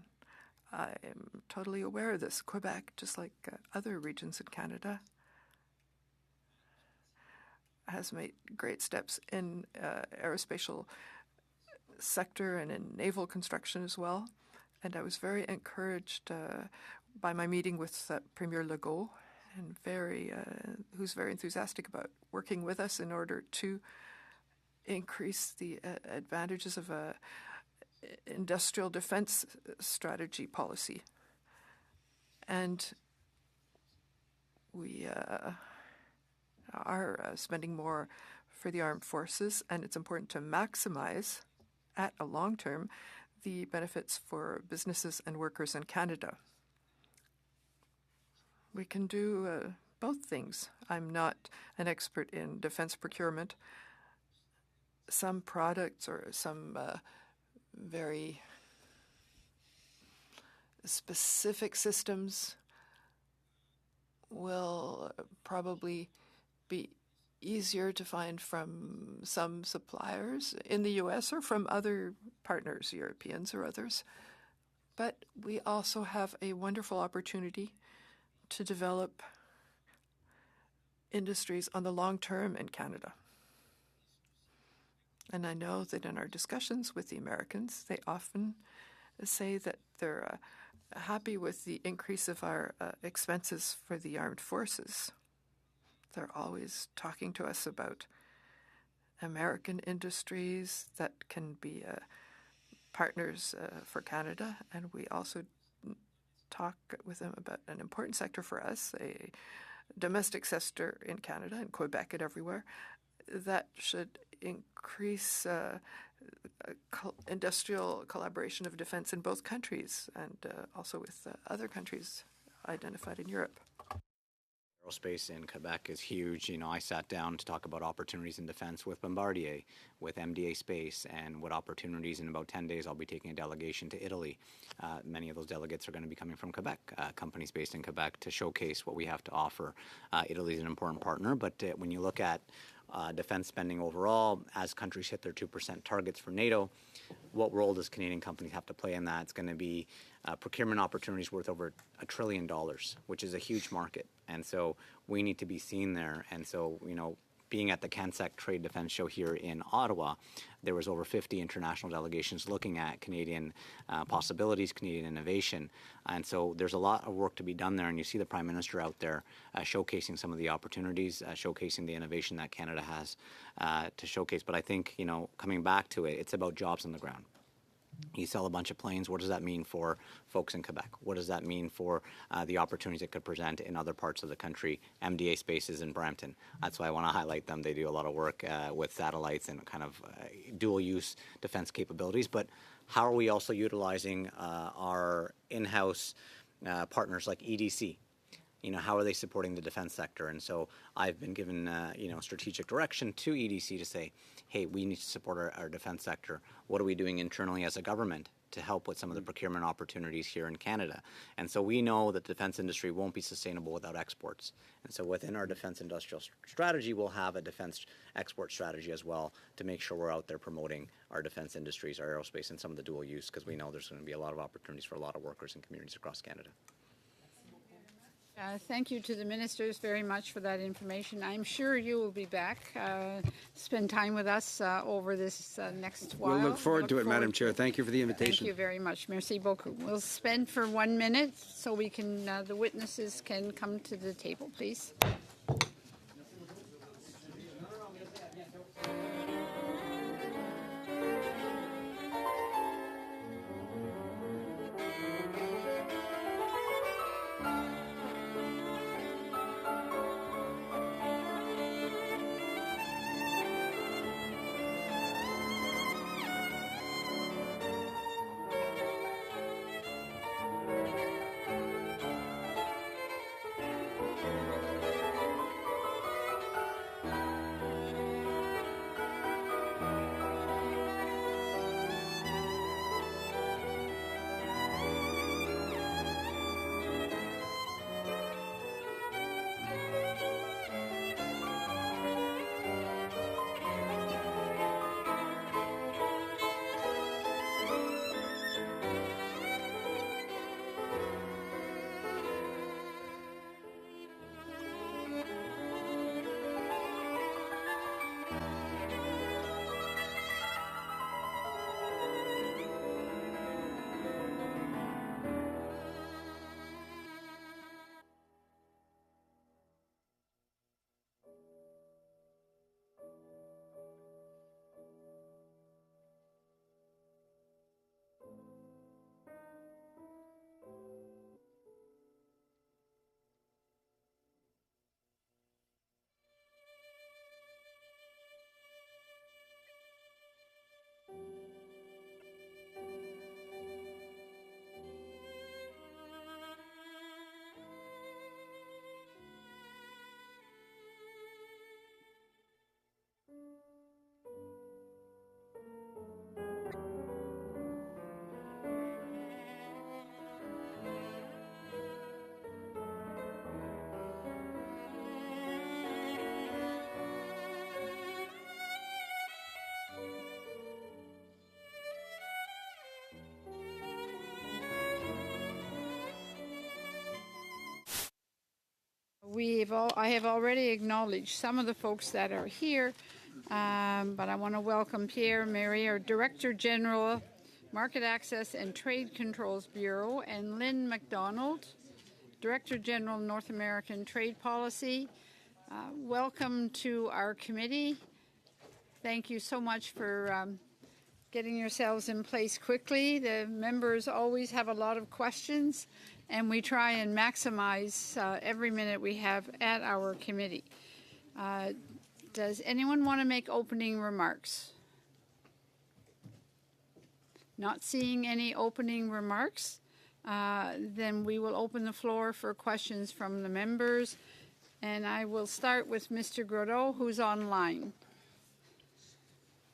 Speaker 3: I am totally aware of this. Quebec, just like other regions in Canada, has made great steps in aerospatial sector and in naval construction as well. And I was very encouraged by my meeting with Premier Legault, and who's very enthusiastic about working with us in order to increase the advantages of a industrial defense strategy policy. And we are spending more for the armed forces, and it's important to maximize, at a long term, the benefits for businesses and workers in Canada. We can do both things. I'm not an expert in defense procurement. Some products or some very specific systems will probably be easier to find from some suppliers in the U.S. or from other partners, Europeans or others. But we also have a wonderful opportunity to develop industries on the long term in Canada. And I know that in our discussions with the Americans, they often say that they're happy with the increase of our expenses for the armed forces. They're always talking to us about American industries that can be partners for Canada, and we also talk with them about an important sector for us, a domestic sector in Canada, in Quebec and everywhere, that should increase industrial collaboration of defense in both countries and also with other countries identified in Europe.
Speaker 4: Aerospace in Quebec is huge. You know, I sat down to talk about opportunities in defense with Bombardier, with MDA Space, and what opportunities. In about 10 days, I'll be taking a delegation to Italy. Many of those delegates are going to be coming from Quebec, companies based in Quebec, to showcase what we have to offer. Italy is an important partner, but when you look at defense spending overall, as countries hit their 2% targets for NATO, what role does Canadian companies have to play in that? It's going to be procurement opportunities worth over $1 trillion, which is a huge market. And so we need to be seen there. And so, you know, being at the CANSEC Trade Defense Show here in Ottawa, there was over 50 international delegations looking at Canadian possibilities, Canadian innovation. And so there's a lot of work to be done there. And you see the Prime Minister out there showcasing some of the opportunities, showcasing the innovation that Canada has to showcase. But I think, you know, coming back to it, it's about jobs on the ground. You sell a bunch of planes. What does that mean for folks in Quebec? What does that mean for the opportunities it could present in other parts of the country? MDA Spaces in Brampton. That's why I want to highlight them. They do a lot of work with satellites and kind of dual-use defense capabilities. But how are we also utilizing our in-house partners like EDC? You know, how are they supporting the defense sector? And so I've been given, you know, strategic direction to EDC to say, hey, we need to support our defense sector. What are we doing internally as a government to help with some of the procurement opportunities here in Canada? And so we know that the defense industry won't be sustainable without exports. And so within our defense industrial strategy, we'll have a defense export strategy as well to make sure we're out there promoting our defense industries, our aerospace, and some of the dual use, because we know there's going to be a lot of opportunities for a lot of workers and communities across Canada.
Speaker 1: Thank you to the ministers very much for that information. I'm sure you will be back, spend time with us over this next while.
Speaker 2: We'll look forward to it, Madam Chair. Thank you for the invitation.
Speaker 1: Thank you very much. Merci beaucoup. We'll spend for 1 minute so we can, the witnesses can come to the table, please. I have already acknowledged some of the folks that are here, but I want to welcome Pierre Mary, our Director General, Market Access and Trade Controls Bureau, and Lynn McDonald, Director General, North American Trade Policy. Welcome to our committee. Thank you so much for getting yourselves in place quickly. The members always have a lot of questions, and we try and maximize every minute we have at our committee. Does anyone want to make opening remarks? Not seeing any opening remarks, then we will open the floor for questions from the members. And I will start with Mr. Grodeau, who's online.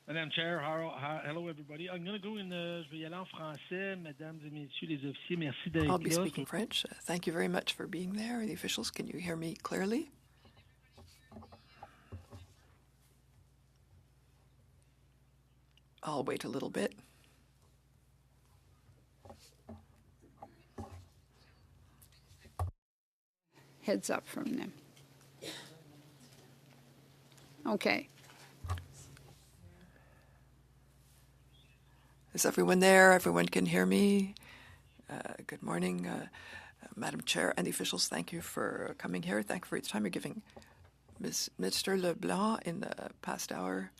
Speaker 11: Madame Chair, hello everybody. I'm going to go in, je vais y aller en français. Mesdames et messieurs les officiers, merci d'être là.
Speaker 3: I'll be speaking French. Thank you very much for being there. The officials, can you hear me clearly? I'll wait a little bit.
Speaker 1: Heads up from them. Okay.
Speaker 3: Is everyone there? Everyone can hear me? Good morning, Madam Chair and the officials. Thank you for coming here. Thank you for the time you're giving. Mr. LeBlanc, in the past hour,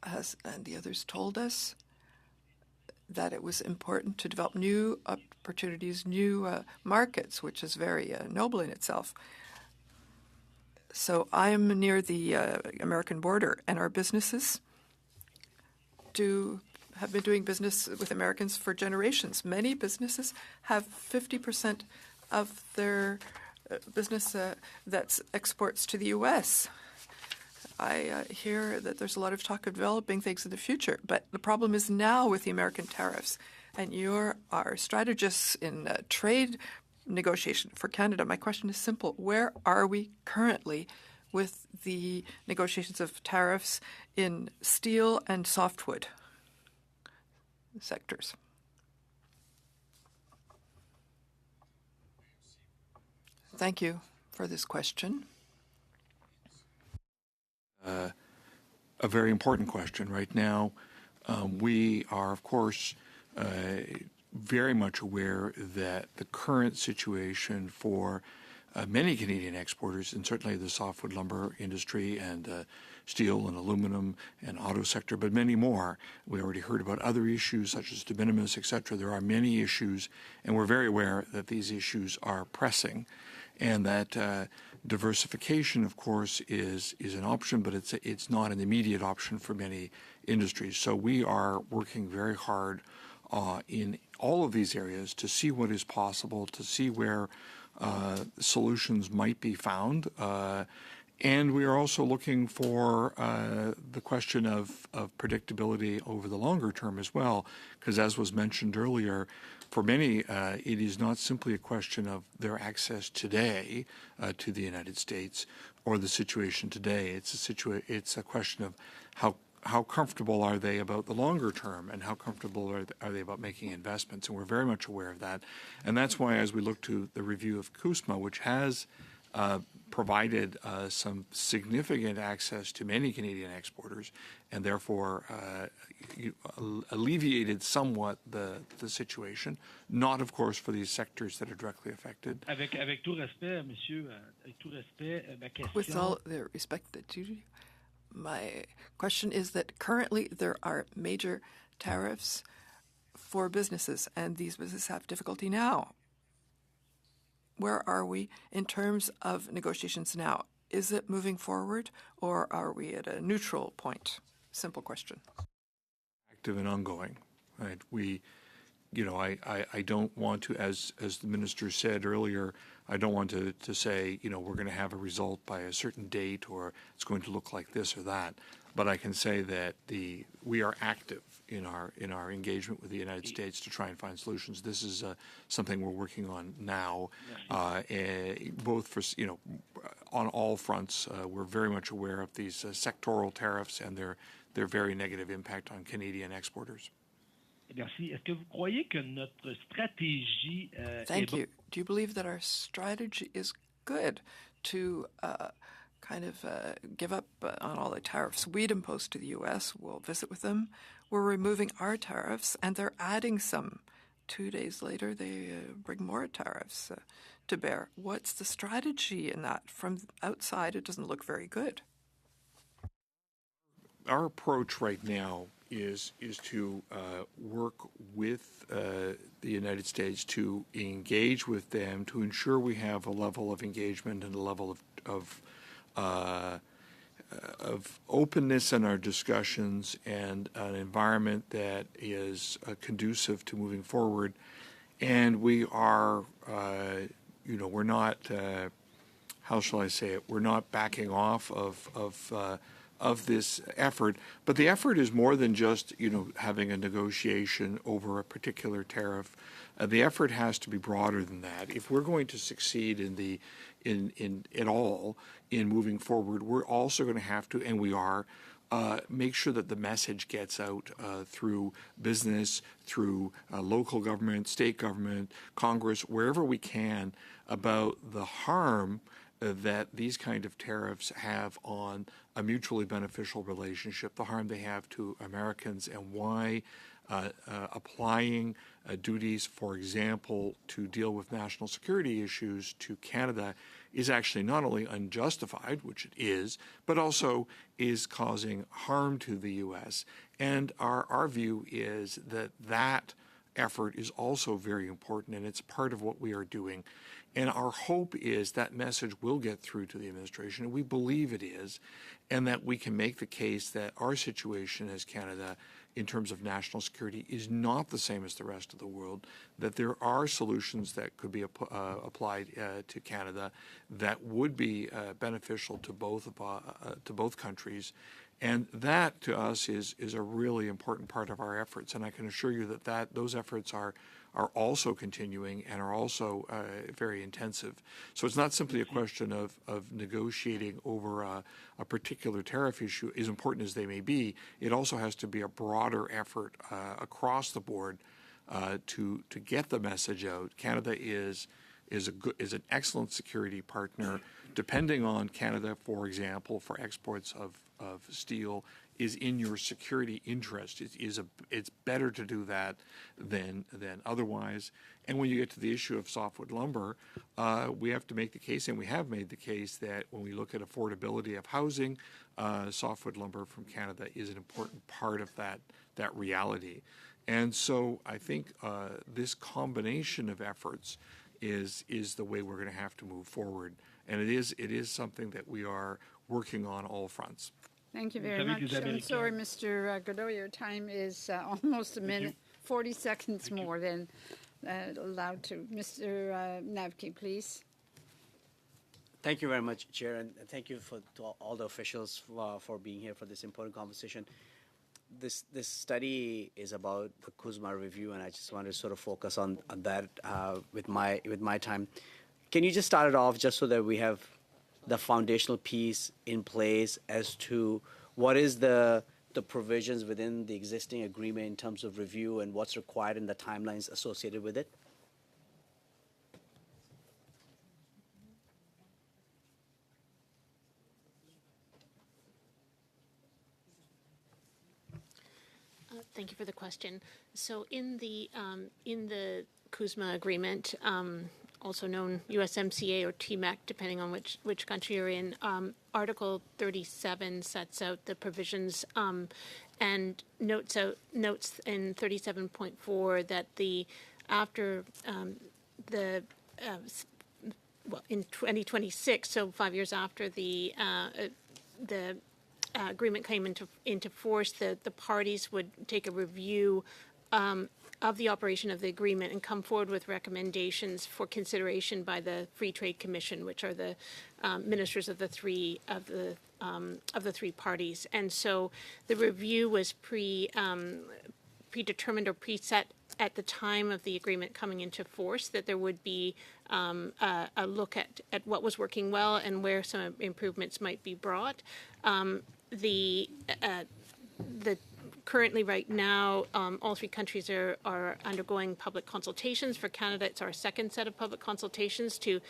Speaker 3: and the others told us that it was important to develop new opportunities, new markets, which is very noble in itself. So I'm near the American border, and our businesses have been doing business with Americans for generations. Many businesses have 50% of their business that's exports to the U.S. I hear that there's a lot of talk of developing things in the future, but the problem is now with the American tariffs. And you're our strategists in trade negotiation for Canada. My question is simple. Where are we currently with the negotiations of tariffs in steel and softwood sectors? Thank you for this question.
Speaker 12: A very important question. Right now, we are, of course, very much aware that the current situation for many Canadian exporters, and certainly the softwood lumber industry and steel and aluminum and auto sector, but many more. We already heard about other issues such as de minimis, etc. There are many issues, and we're very aware that these issues are pressing, and that diversification, of course, is an option, but it's not an immediate option for many industries. So we are working very hard in all of these areas to see what is possible, to see where solutions might be found. And we are also looking for the question of predictability over the longer term as well, because as was mentioned earlier, for many, it is not simply a question of their access today to the United States or the situation today. It's a question of how comfortable are they about the longer term, and how comfortable are they about making investments, and we're very much aware of that. And that's why, as we look to the review of CUSMA, which has provided some significant access to many Canadian exporters, and therefore alleviated somewhat the situation, not, of course, for these sectors that are directly affected.
Speaker 11: Avec tout respect, monsieur, avec tout respect, ma question...
Speaker 3: With all the respect that you... My question is that currently there are major tariffs for businesses, and these businesses have difficulty now. Where are we in terms of negotiations now? Is it moving forward, or are we at a neutral point? Simple question.
Speaker 12: Active and ongoing, right? I don't want to, as the minister said earlier, I don't want to say, we're going to have a result by a certain date, or it's going to look like this or that. But I can say that we are active in our engagement with the United States to try and find solutions. This is something we're working on now, both for on all fronts. We're very much aware of these sectoral tariffs and their very negative impact on Canadian exporters.
Speaker 11: Merci. Est-ce que vous croyez que notre stratégie
Speaker 3: Thank you. Do you believe that our strategy is good to give up on all the tariffs we'd imposed to the U.S. We'll visit with them. We're removing our tariffs, and they're adding some. 2 days later, they bring more tariffs to bear. What's the strategy in that? From outside, it doesn't look very good.
Speaker 12: Our approach right now is to work with the United States, to engage with them, to ensure we have a level of engagement and a level of openness in our discussions and an environment that is conducive to moving forward. And we are, we're not, how shall I say it? We're not backing off of this effort, but the effort is more than just having a negotiation over a particular tariff. The effort has to be broader than that. If we're going to succeed in moving forward, we're also going to have to, and we are, make sure that the message gets out through business, through local government, state government, Congress, wherever we can, about the harm that these kind of tariffs have on a mutually beneficial relationship, the harm they have to Americans, and why applying duties, for example, to deal with national security issues to Canada is actually not only unjustified, which it is, but also is causing harm to the U.S. And our view is that effort is also very important, and it's part of what we are doing. And our hope is that message will get through to the administration, and we believe it is, and that we can make the case that our situation as Canada in terms of national security is not the same as the rest of the world, that there are solutions that could be applied to Canada that would be beneficial to both countries. And that, to us, is a really important part of our efforts. And I can assure you that those efforts are also continuing and are also very intensive. So it's not simply a question of negotiating over a particular tariff issue, as important as they may be. It also has to be a broader effort across the board to get the message out. Canada is an excellent security partner. Depending on Canada, for example, for exports of steel, is in your security interest. It's better to do that than otherwise. And when you get to the issue of softwood lumber, we have to make the case, and we have made the case, that when we look at affordability of housing, softwood lumber from Canada is an important part of that reality. And so I think this combination of efforts is the way we're going to have to move forward. And it is something that we are working on all fronts.
Speaker 1: Thank you very much. I'm sorry, Mr. Godot, your time is almost a minute, 40 seconds more than allowed to. Mr. Navke, please.
Speaker 13: Thank you very much, Chair, and thank you to all the officials for being here for this important conversation. This study is about the CUSMA review, and I just want to sort of focus on that with my time. Can you just start it off just so that we have the foundational piece in place as to what is the provisions within the existing agreement in terms of review and what's required in the timelines associated with it?
Speaker 14: Thank you for the question. So in the CUSMA agreement, also known USMCA or TMEC, depending on which country you're in, Article 37 sets out the provisions and notes in 37.4 that in 2026, so 5 years after the agreement came into force, the parties would take a review of the operation of the agreement and come forward with recommendations for consideration by the Free Trade Commission, which are the ministers of the three parties. And so the review was predetermined or preset at the time of the agreement coming into force, that there would be a look at what was working well and where some improvements might be brought. The currently, right now, all three countries are undergoing public consultations. For Canada, it's our second set of public consultations to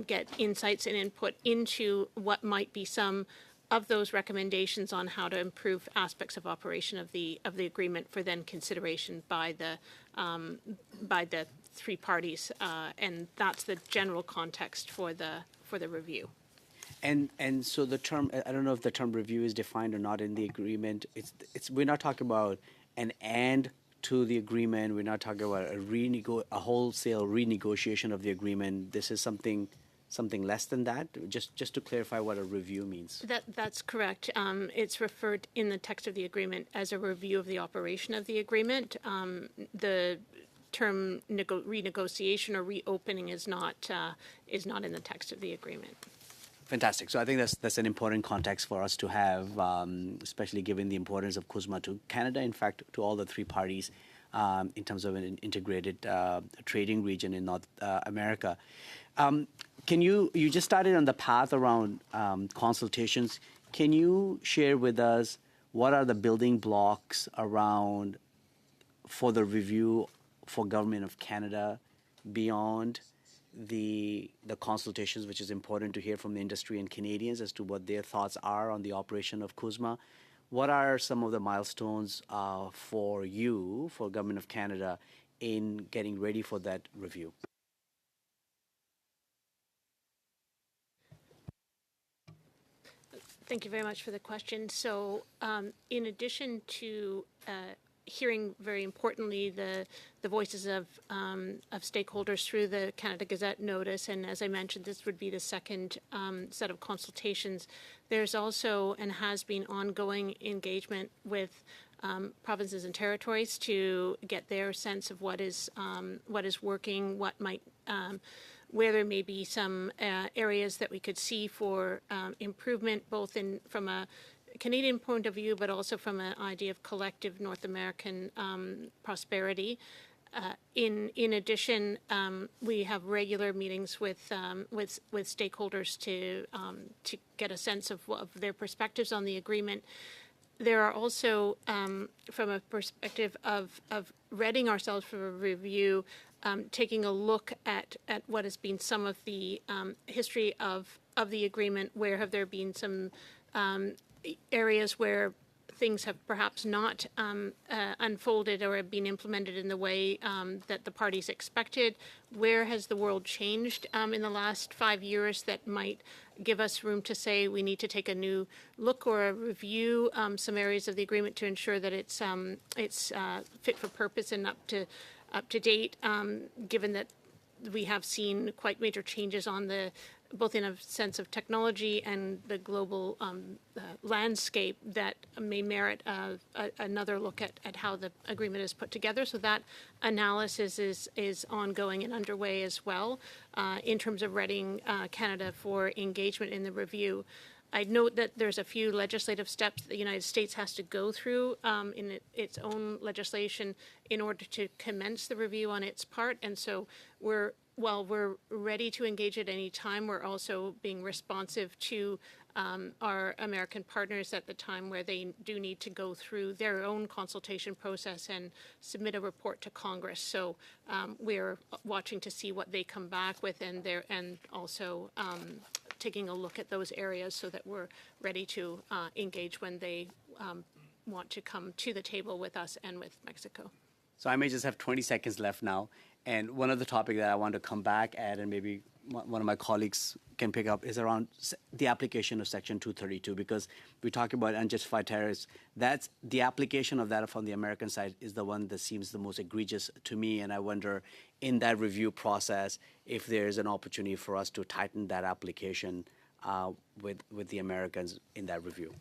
Speaker 14: get insights and input into what might be some of those recommendations on how to improve aspects of operation of the agreement for then consideration by the three parties, and that's the general context for the review.
Speaker 13: And so the term, I don't know if the term review is defined or not in the agreement. It's we're not talking about an and to the agreement. We're not talking about a wholesale renegotiation of the agreement. This is something less than that. Just to clarify what a review means.
Speaker 14: That's correct. It's referred in the text of the agreement as a review of the operation of the agreement. The term renegotiation or reopening is not in the text of the agreement.
Speaker 13: Fantastic. So I think that's an important context for us to have, especially given the importance of CUSMA to Canada, in fact, to all the three parties in terms of an integrated trading region in North America. Can you just started on the path around consultations. Can you share with us what are the building blocks around for the review for Government of Canada beyond the consultations, which is important to hear from the industry and Canadians as to what their thoughts are on the operation of CUSMA? What are some of the milestones for you, for Government of Canada, in getting ready for that review?
Speaker 14: Thank you very much for the question. So in addition to hearing, very importantly, the voices of stakeholders through the Canada Gazette notice, and as I mentioned, this would be the second set of consultations. There's also and has been ongoing engagement with provinces and territories to get their sense of what is working, what might where there may be some areas that we could see for improvement, both from a Canadian point of view, but also from an idea of collective North American prosperity. In addition, we have regular meetings with stakeholders to get a sense of their perspectives on the agreement. There are also, from a perspective of readying ourselves for a review, taking a look at what has been some of the history of the agreement. Where have there been some areas where things have perhaps not unfolded or have been implemented in the way that the parties expected? Where has the world changed in the last 5 years that might give us room to say we need to take a new look or a review some areas of the agreement to ensure that it's fit for purpose and up to date, given that we have seen quite major changes on both in a sense of technology and the global landscape that may merit another look at how the agreement is put together. So that analysis is ongoing and underway as well in terms of readying Canada for engagement in the review. I'd note that there's a few legislative steps that the United States has to go through in its own legislation in order to commence the review on its part. And so while we're ready to engage at any time, we're also being responsive to our American partners at the time where they do need to go through their own consultation process and submit a report to Congress. So we're watching to see what they come back with, and also taking a look at those areas so that we're ready to engage when they want to come to the table with us and with Mexico.
Speaker 13: So I may just have 20 seconds left now. And one of the topics that I want to come back at, and maybe one of my colleagues can pick up, is around the application of Section 232, because we talk about unjustified tariffs. That's the application of that from the American side is the one that seems the most egregious to me. And I wonder, in that review process, if there's an opportunity for us to tighten that application with the Americans in that review.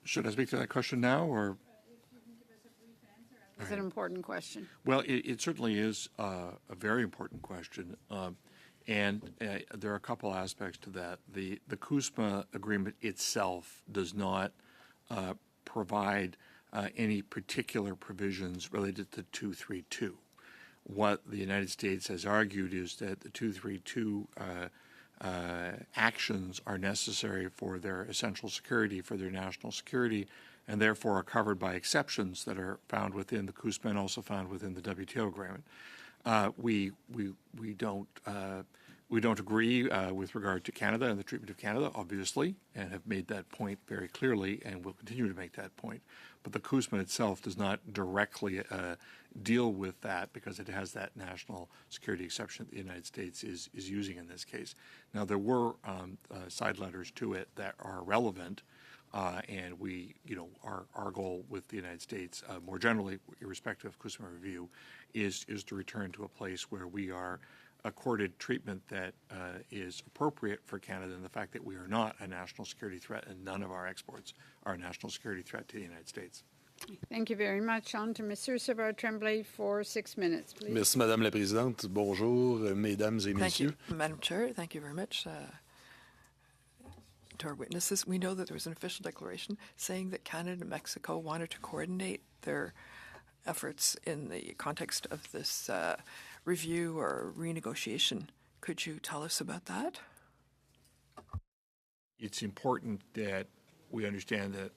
Speaker 12: Should I speak to that question now, or?
Speaker 1: It's an important question.
Speaker 12: Well, it certainly is a very important question, and there are a couple aspects to that. The CUSMA agreement itself does not provide any particular provisions related to 232. What the United States has argued is that the 232 actions are necessary for their essential security, for their national security, and therefore are covered by exceptions that are found within the CUSMA and also found within the WTO agreement. We don't agree with regard to Canada and the treatment of Canada, obviously, and have made that point very clearly and will continue to make that point. But the CUSMA itself does not directly deal with that because it has that national security exception that the United States is using in this case. Now, there were side letters to it that are relevant, and our goal with the United States, more generally, irrespective of CUSMA review, is to return to a place where we are accorded treatment that is appropriate for Canada, and the fact that we are not a national security threat and none of our exports are a national security threat to the United States.
Speaker 1: Thank you very much. On to Monsieur Savard-Tremblay for 6 minutes, please.
Speaker 15: Merci, Madame la Présidente. Bonjour, Mesdames et Messieurs.
Speaker 3: Thank you, Madam Chair. Thank you very much. To our witnesses, we know that there was an official declaration saying that Canada and Mexico wanted to coordinate their efforts in the context of this review or renegotiation. Could you tell us about that?
Speaker 12: It's important that we understand that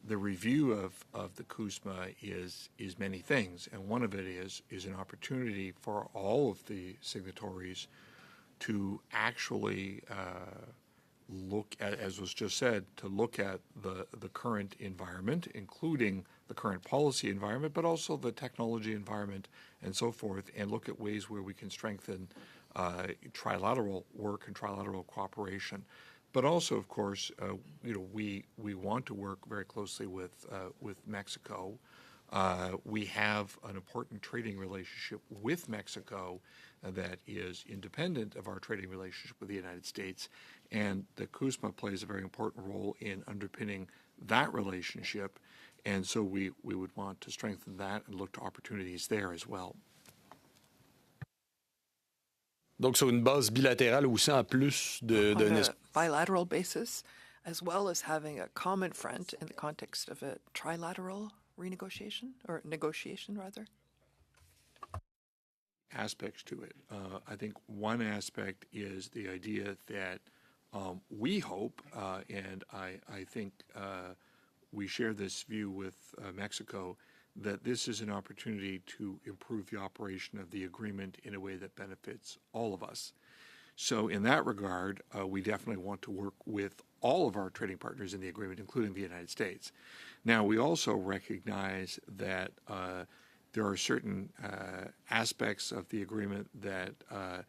Speaker 12: the review of the CUSMA is many things, and one of it is an opportunity for all of the signatories to actually look at, as was just said, to look at the current environment, including the current policy environment, but also the technology environment and so forth, and look at ways where we can strengthen trilateral work and trilateral cooperation. But also, of course, we want to work very closely with Mexico. We have an important trading relationship with Mexico that is independent of our trading relationship with the United States, and the CUSMA plays a very important role in underpinning that relationship, and so we would want to strengthen that and look to opportunities there as well.
Speaker 15: Donc, sur une base bilatérale aussi, en plus
Speaker 3: on a bilateral basis, as well as having a common front in the context of a trilateral renegotiation, or negotiation, rather?
Speaker 12: Aspects to it. I think one aspect is the idea that we hope, and I think we share this view with Mexico, that this is an opportunity to improve the operation of the agreement in a way that benefits all of us. So in that regard, we definitely want to work with all of our trading partners in the agreement, including the United States. Now, we also recognize that there are certain aspects of the agreement that are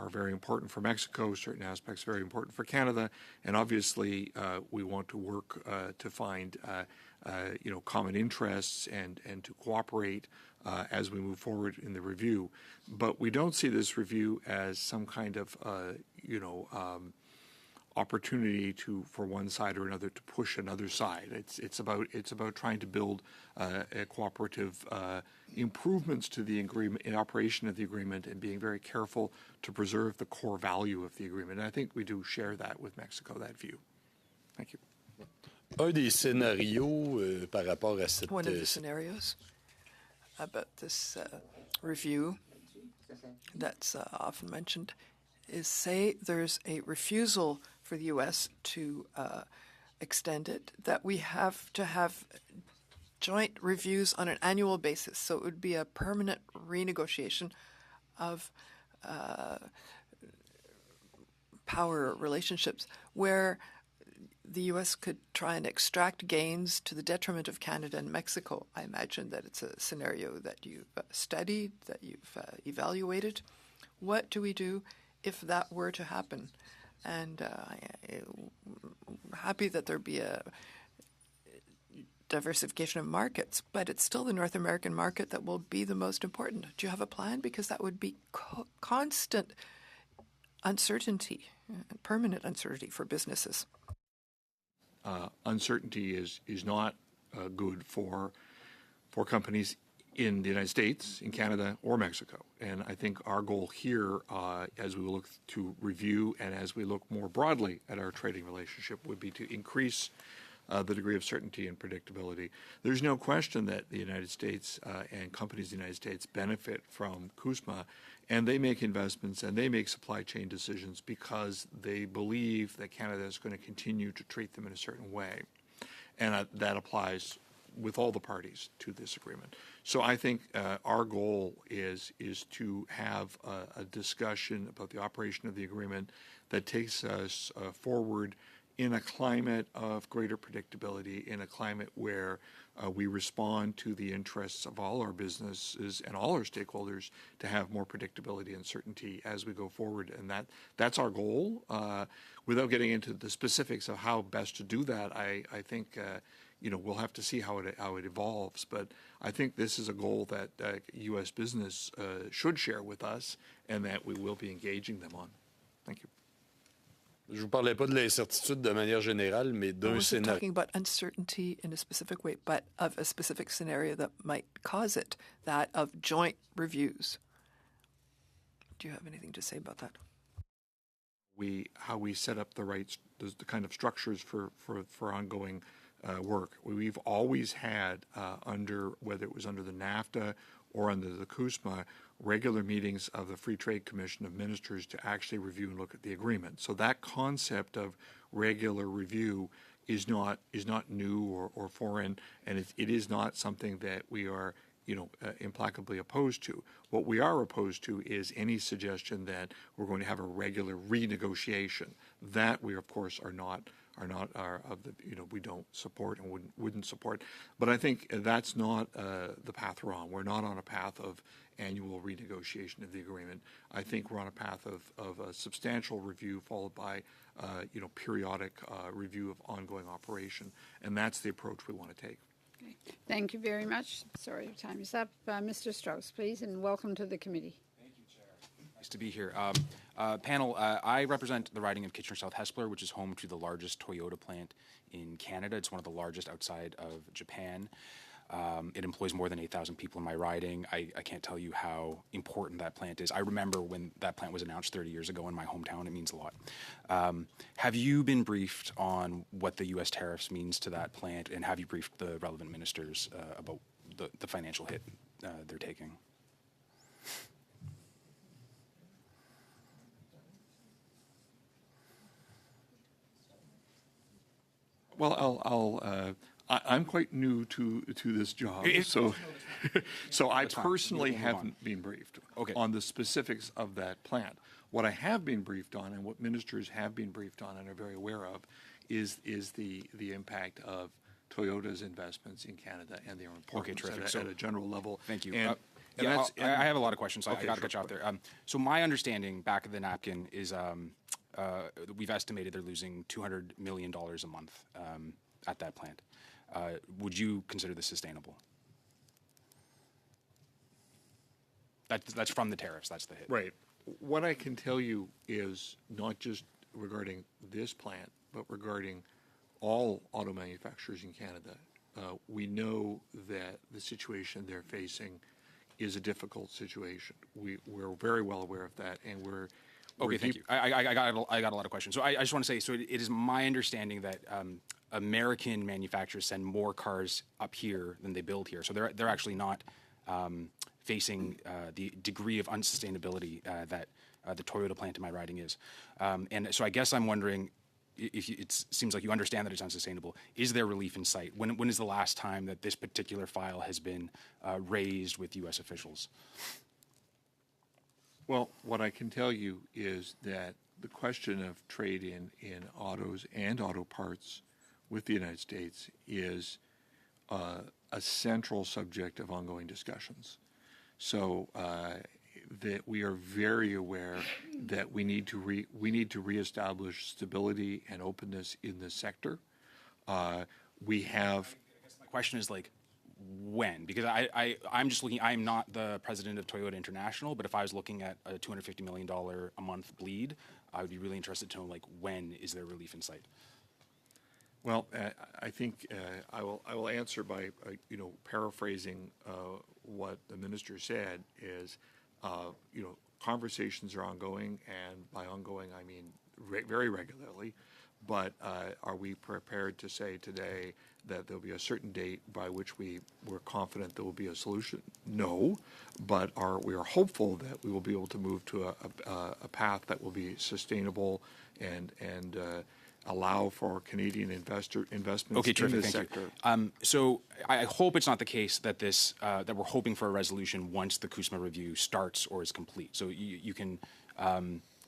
Speaker 12: very important for Mexico, certain aspects very important for Canada, and obviously we want to work to find common interests and to cooperate as we move forward in the review. But we don't see this review as some kind of opportunity for one side or another to push another side. It's about trying to build a cooperative improvements to the agreement, in operation of the agreement, and being very careful to preserve the core value of the agreement. And I think we do share that with Mexico, that view. Thank you.
Speaker 15: Un des scénarios par rapport à cette...
Speaker 3: One of the scenarios about this review that's often mentioned is, say there's a refusal for the U.S. to extend it, that we have to have joint reviews on an annual basis. So it would be a permanent renegotiation of power relationships where the U.S. could try and extract gains to the detriment of Canada and Mexico. I imagine that it's a scenario that you've studied, that you've evaluated. What do we do if that were to happen? And I'm happy that there be a diversification of markets, but it's still the North American market that will be the most important. Do you have a plan? Because that would be constant uncertainty, permanent uncertainty for businesses.
Speaker 12: Uncertainty is not good for companies in the United States, in Canada, or Mexico. And I think our goal here, as we look to review and as we look more broadly at our trading relationship, would be to increase the degree of certainty and predictability. There's no question that the United States and companies in the United States benefit from CUSMA, and they make investments and they make supply chain decisions because they believe that Canada is going to continue to treat them in a certain way. And that applies with all the parties to this agreement. So I think our goal is to have a discussion about the operation of the agreement that takes us forward in a climate of greater predictability, in a climate where we respond to the interests of all our businesses and all our stakeholders to have more predictability and certainty as we go forward. And that's our goal. Without getting into the specifics of how best to do that, I think we'll have to see how it evolves. But I think this is a goal that U.S. business should share with us and that we will be engaging them on. Thank you.
Speaker 15: Je vous parlais pas de l'incertitude de manière générale, mais
Speaker 3: I
Speaker 15: d'un
Speaker 3: wasn't
Speaker 15: scénario.
Speaker 3: talking about uncertainty in a specific way, but of a specific scenario that might cause it, that of joint reviews. Do you have anything to say about that?
Speaker 12: How we set up the kind of structures for ongoing work. We've always had whether it was under the NAFTA or under the CUSMA, regular meetings of the Free Trade Commission of Ministers to actually review and look at the agreement. So that concept of regular review is not new or foreign, and it is not something that we are implacably opposed to. What we are opposed to is any suggestion that we're going to have a regular renegotiation. That we of course we don't support and wouldn't support. But I think that's not the path we're on. We're not on a path of annual renegotiation of the agreement. I think we're on a path of a substantial review followed by periodic review of ongoing operation, and that's the approach we want to take.
Speaker 1: Okay. Thank you very much. Sorry, your time is up. Mr. Strauss, please, and welcome to the committee.
Speaker 16: Nice to be here. Panel, I represent the riding of Kitchener-South Hespeler, which is home to the largest Toyota plant in Canada. It's one of the largest outside of Japan. It employs more than 8,000 people in my riding. I can't tell you how important that plant is. I remember when that plant was announced 30 years ago in my hometown. It means a lot. Have you been briefed on what the U.S. tariffs means to that plant, and have you briefed the relevant ministers about the financial hit they're taking?
Speaker 12: Well, I'm quite new to this job, so I personally haven't been briefed on the specifics of that plant. What I have been briefed on, and what ministers have been briefed on and are very aware of, is the impact of Toyota's investments in Canada and their importance at a general level.
Speaker 16: Thank you.
Speaker 12: And
Speaker 16: I have a lot of questions, so I got to cut you off there. So my understanding, back of the napkin, is we've estimated they're losing $200 million a month at that plant. Would you consider this sustainable? That's from the tariffs. That's the hit.
Speaker 12: Right. What I can tell you is not just regarding this plant, but regarding all auto manufacturers in Canada. We know that the situation they're facing is a difficult situation. We're very well aware of that, and we're
Speaker 16: okay. Thank you. I got a lot of questions. So I just want to say, so it is my understanding that American manufacturers send more cars up here than they build here. So they're actually not facing the degree of unsustainability that the Toyota plant in my riding is. And so I guess I'm wondering, if it seems like you understand that it's unsustainable, is there relief in sight? When is the last time that this particular file has been raised with U.S. officials?
Speaker 12: Well, what I can tell you is that the question of trade in autos and auto parts with the United States is a central subject of ongoing discussions. So that we are very aware that we need to reestablish stability and openness in this sector. We have.
Speaker 16: I guess my question is when? Because I'm just looking. I'm not the president of Toyota International, but if I was looking at a $250 million a month bleed, I would be really interested to know when is there relief in sight?
Speaker 12: Well, I think I will answer by paraphrasing what the minister said is conversations are ongoing, and by ongoing I mean very regularly, But are we prepared to say today that there'll be a certain date by which we're confident there will be a solution? No, but we are hopeful that we will be able to move to a path that will be sustainable and allow for Canadian investments in this sector.
Speaker 16: So I hope it's not the case that that we're hoping for a resolution once the CUSMA review starts or is complete. So you can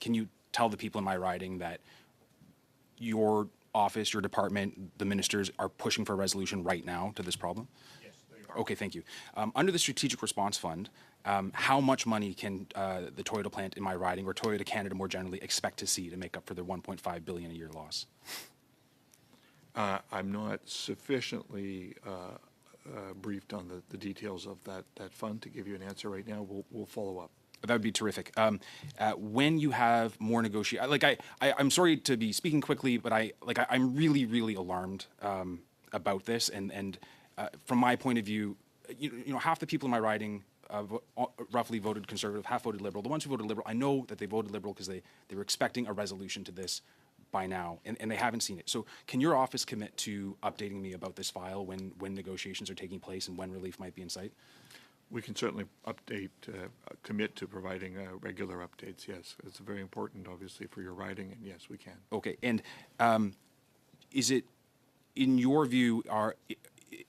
Speaker 16: you tell the people in my riding that your office, your department, the ministers are pushing for a resolution right now to this problem?
Speaker 12: Yes, they are.
Speaker 16: Okay, thank you. Under the Strategic Response Fund, how much money can the Toyota plant in my riding, or Toyota Canada more generally, expect to see to make up for their $1.5 billion a year loss?
Speaker 12: I'm not sufficiently briefed on the details of that fund to give you an answer right now. We'll follow up.
Speaker 16: That would be terrific. When you have more negotiation, I'm sorry to be speaking quickly, but I'm really, really alarmed about this. And from my point of view, half the people in my riding roughly voted Conservative, half voted Liberal. The ones who voted Liberal, I know that they voted Liberal because they were expecting a resolution to this by now, and they haven't seen it. So can your office commit to updating me about this file when negotiations are taking place and when relief might be in sight?
Speaker 12: We can certainly commit to providing regular updates, yes. It's very important, obviously, for your riding, and yes, we can.
Speaker 16: Okay, and is it, in your view,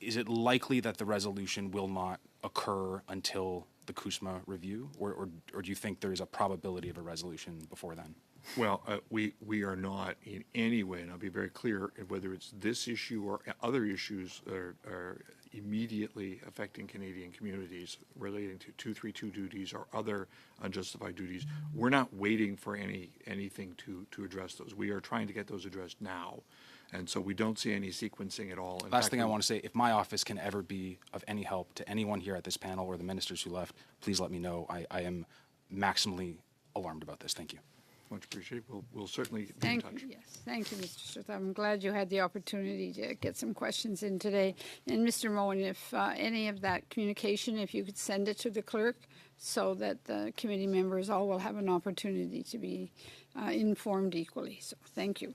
Speaker 16: is it likely that the resolution will not occur until the CUSMA review, or do you think there is a probability of a resolution before then?
Speaker 12: Well, we are not in any way, and I'll be very clear, whether it's this issue or other issues that are immediately affecting Canadian communities relating to 232 duties or other unjustified duties, we're not waiting for anything to address those. We are trying to get those addressed now. And so we don't see any sequencing at all.
Speaker 16: Last thing I want to say, if my office can ever be of any help to anyone here at this panel or the ministers who left, please let me know. I am maximally alarmed about this. Thank you.
Speaker 12: Much appreciated. We'll certainly be in touch.
Speaker 1: Yes, thank you, Mr. Stewart. I'm glad you had the opportunity to get some questions in today. And Mr. Moen, if any of that communication, if you could send it to the clerk so that the committee members all will have an opportunity to be informed equally. So thank you.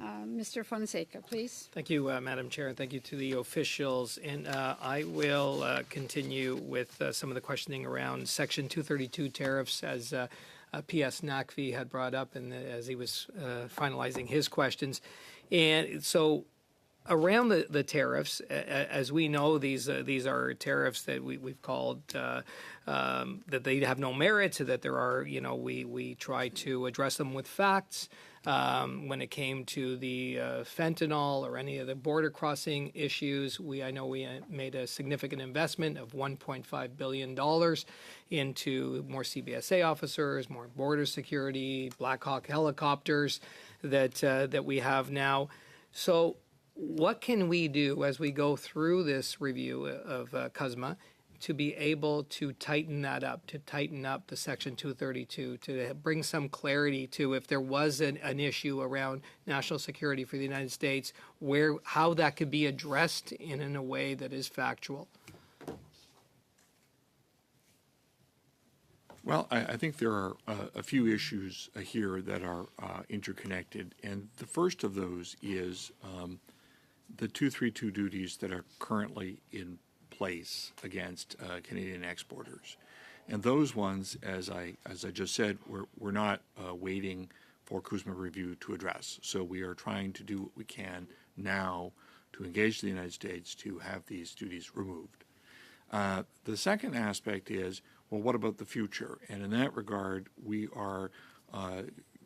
Speaker 1: Mr. Fonseca, please.
Speaker 6: Thank you, Madam Chair, and thank you to the officials. And I will continue with some of the questioning around Section 232 tariffs, as P.S. Naqvi had brought up and as he was finalizing his questions. And so around the tariffs, as we know, these are tariffs that we've called that they have no merit, so that there are, we try to address them with facts. When it came to the fentanyl or any of the border crossing issues, I know we made a significant investment of $1.5 billion into more CBSA officers, more border security, Black Hawk helicopters that we have now. So what can we do as we go through this review of CUSMA to be able to tighten that up, to tighten up the Section 232, to bring some clarity to if there was an issue around national security for the United States, how that could be addressed in a way that is factual?
Speaker 12: Well, I think there are a few issues here that are interconnected, and the first of those is the 232 duties that are currently in place against Canadian exporters, and those ones, as I just said, we're not waiting for CUSMA review to address. So we are trying to do what we can now to engage the United States to have these duties removed. The second aspect is, well, what about the future? And in that regard, we are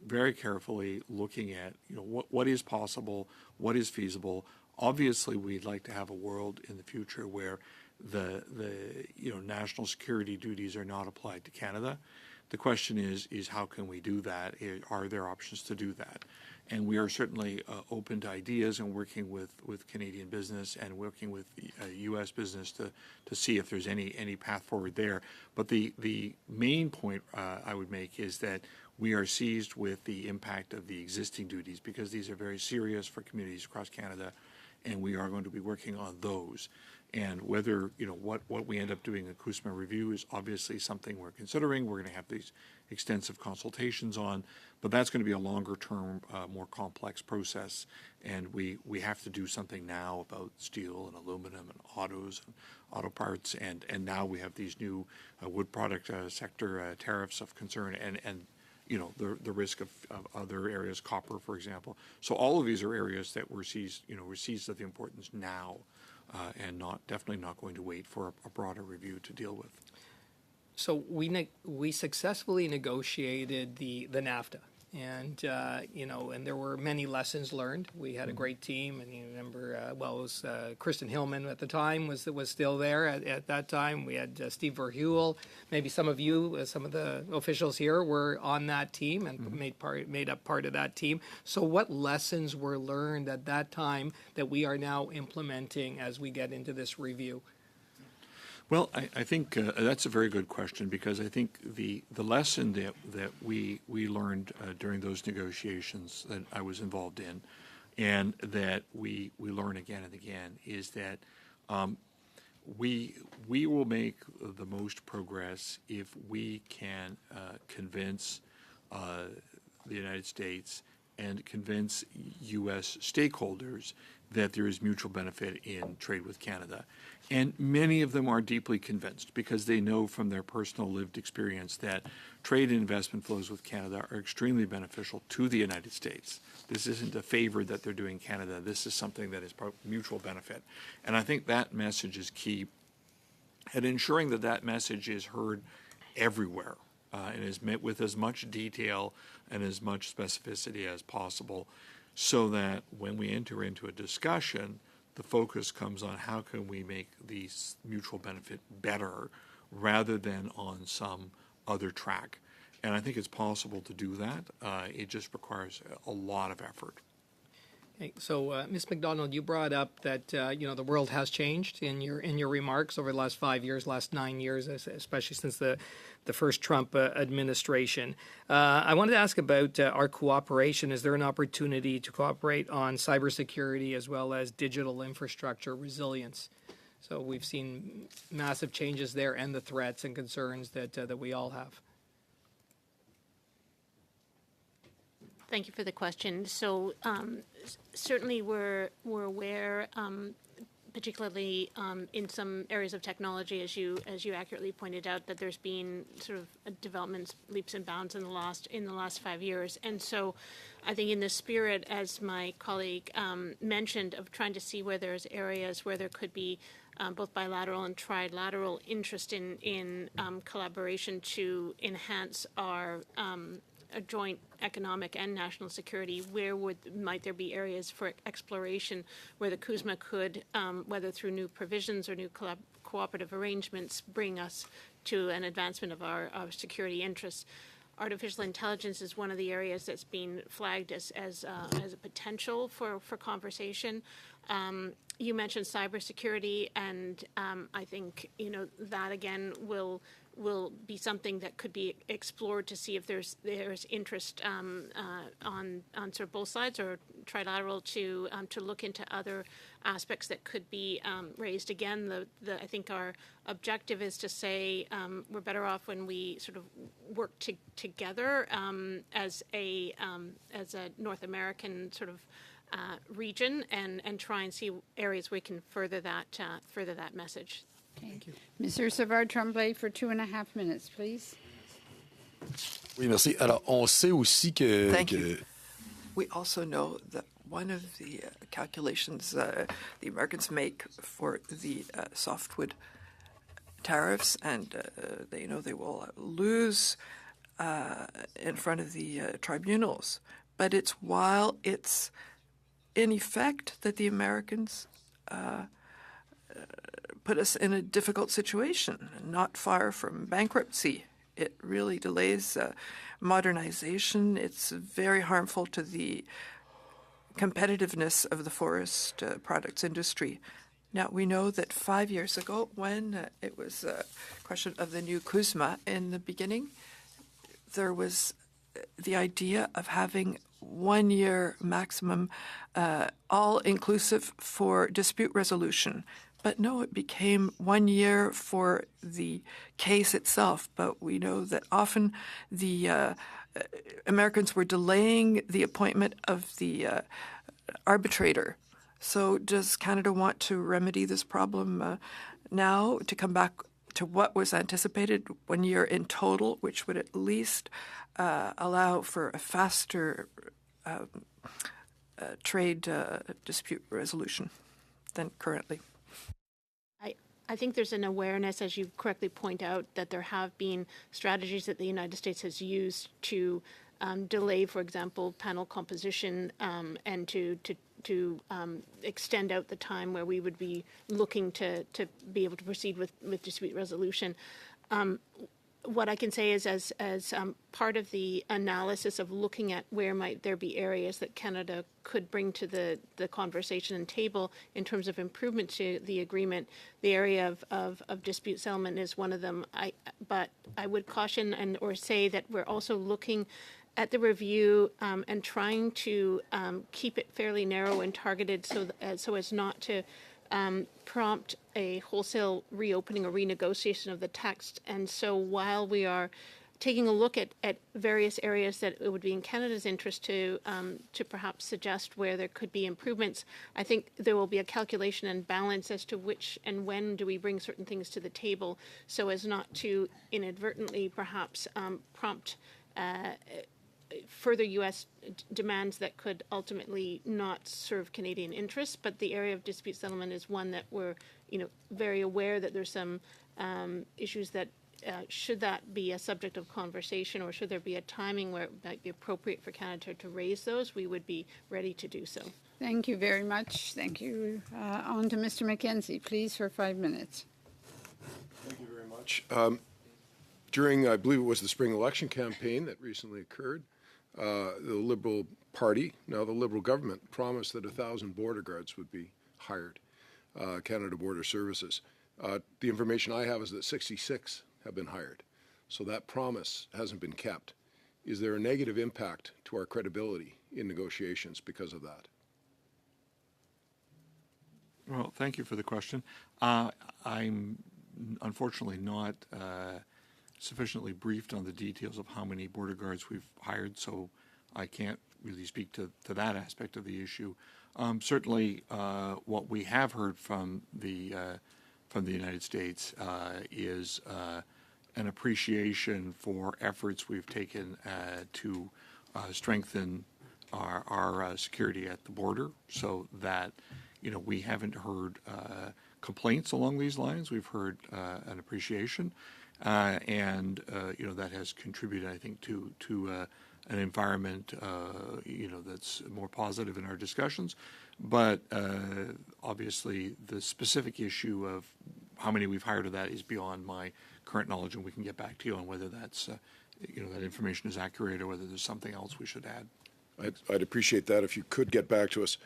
Speaker 12: very carefully looking at what is possible, what is feasible. Obviously, we'd like to have a world in the future where the national security duties are not applied to Canada. The question is how can we do that? Are there options to do that? And we are certainly open to ideas and working with Canadian business and working with U.S. business to see if there's any path forward there. But the main point I would make is that we are seized with the impact of the existing duties, because these are very serious for communities across Canada, and we are going to be working on those. And whether, what we end up doing in CUSMA review is obviously something we're considering. We're going to have these extensive consultations on, But that's going to be a longer-term, more complex process, and we have to do something now about steel and aluminum and autos and auto parts, and now we have these new wood product sector tariffs of concern, and you know, the risk of other areas, copper, for example. So all of these are areas that we're seized of the importance now, and definitely not going to wait for a broader review to deal with.
Speaker 6: So we successfully negotiated the NAFTA, and and there were many lessons learned. We had a great team, and you remember, it was Kristen Hillman at the time was still there at that time. We had Steve Verheuvel. Maybe some of you, some of the officials here, were on that team and made up part of that team. So what lessons were learned at that time that we are now implementing as we get into this review?
Speaker 12: Well, I think that's a very good question, because I think the lesson that we learned during those negotiations that I was involved in, and that we learn again and again, is that we will make the most progress if we can convince the United States and convince U.S. stakeholders that there is mutual benefit in trade with Canada. And many of them are deeply convinced, because they know from their personal lived experience that trade and investment flows with Canada are extremely beneficial to the United States. This isn't a favor that they're doing Canada. This is something that is mutual benefit. And I think that message is key, and ensuring that that message is heard everywhere and is met with as much detail and as much specificity as possible, so that when we enter into a discussion, the focus comes on how can we make these mutual benefit better rather than on some other track. And I think it's possible to do that. It just requires a lot of effort.
Speaker 6: Okay, so Ms. McDonald, you brought up that the world has changed in your remarks over the last 5 years, last 9 years, especially since the first Trump administration. I wanted to ask about our cooperation. Is there an opportunity to cooperate on cybersecurity as well as digital infrastructure resilience? So we've seen massive changes there, and the threats and concerns that we all have.
Speaker 14: Thank you for the question. So certainly we're aware, particularly in some areas of technology, as you accurately pointed out, that there's been sort of developments, leaps and bounds in the last 5 years. And so I think in the spirit, as my colleague mentioned, of trying to see where there's areas where there could be both bilateral and trilateral interest in collaboration to enhance our a joint economic and national security, where might there be areas for exploration where the CUSMA could, whether through new provisions or new cooperative arrangements, bring us to an advancement of our security interests. Artificial intelligence is one of the areas that's been flagged as a potential for conversation. You mentioned cybersecurity, and I think that again will be something that could be explored to see if there's interest on sort of both sides or trilateral to look into other aspects that could be raised. Again, I think our objective is to say we're better off when we sort of work together as a North American sort of region and try and see areas where we can further that message.
Speaker 1: Okay. Thank you. Mr. Savard-Tremblay for 2.5 minutes, please.
Speaker 15: Oui, merci. Alors, on sait aussi que...
Speaker 3: Thank you. We also know that one of the calculations the Americans make for the softwood tariffs, and they know they will lose in front of the tribunals. But it's while it's in effect that the Americans put us in a difficult situation, not far from bankruptcy. It really delays modernization. It's very harmful to the competitiveness of the forest products industry. Now, we know that 5 years ago, when it was a question of the new CUSMA in the beginning, there was the idea of having 1 year maximum, all-inclusive for dispute resolution. But no, it became 1 year for the case itself. But we know that often the Americans were delaying the appointment of the arbitrator. So does Canada want to remedy this problem now, to come back to what was anticipated 1 year in total, which would at least allow for a faster trade dispute resolution than currently?
Speaker 14: I think there's an awareness, as you correctly point out, that there have been strategies that the United States has used to delay, for example, panel composition and to extend out the time where we would be looking to be able to proceed with dispute resolution. What I can say is, as part of the analysis of looking at where might there be areas that Canada could bring to the conversation and table in terms of improvement to the agreement, the area of dispute settlement is one of them. But I would caution or say that we're also looking at the review and trying to keep it fairly narrow and targeted so as not to prompt a wholesale reopening or renegotiation of the text. And so while we are taking a look at various areas that it would be in Canada's interest to perhaps suggest where there could be improvements, I think there will be a calculation and balance as to which and when do we bring certain things to the table so as not to inadvertently perhaps prompt further U.S. demands that could ultimately not serve Canadian interests. But the area of dispute settlement is one that we're, very aware that there's some issues that should that be a subject of conversation, or should there be a timing where it might be appropriate for Canada to raise those, we would be ready to do so.
Speaker 1: Thank you very much. Thank you. On to Mr. McKenzie, please, for 5 minutes.
Speaker 7: Thank you very much. During, I believe it was the spring election campaign that recently occurred, the Liberal Party, now the Liberal government, promised that 1,000 border guards would be hired, Canada Border Services. The information I have is that 66 have been hired. So that promise hasn't been kept. Is there a negative impact to our credibility in negotiations because of that?
Speaker 12: Well, thank you for the question. I'm unfortunately not sufficiently briefed on the details of how many border guards we've hired, so I can't really speak to that aspect of the issue. Certainly, what we have heard from the United States is an appreciation for efforts we've taken to strengthen our security at the border, so that we haven't heard complaints along these lines. We've heard an appreciation. And that has contributed, I think, to an environment, that's more positive in our discussions. But obviously, the specific issue of how many we've hired of that is beyond my current knowledge, and we can get back to you on whether that's, that information is accurate or whether there's something else we should add.
Speaker 7: I'd appreciate that if you could get back to us.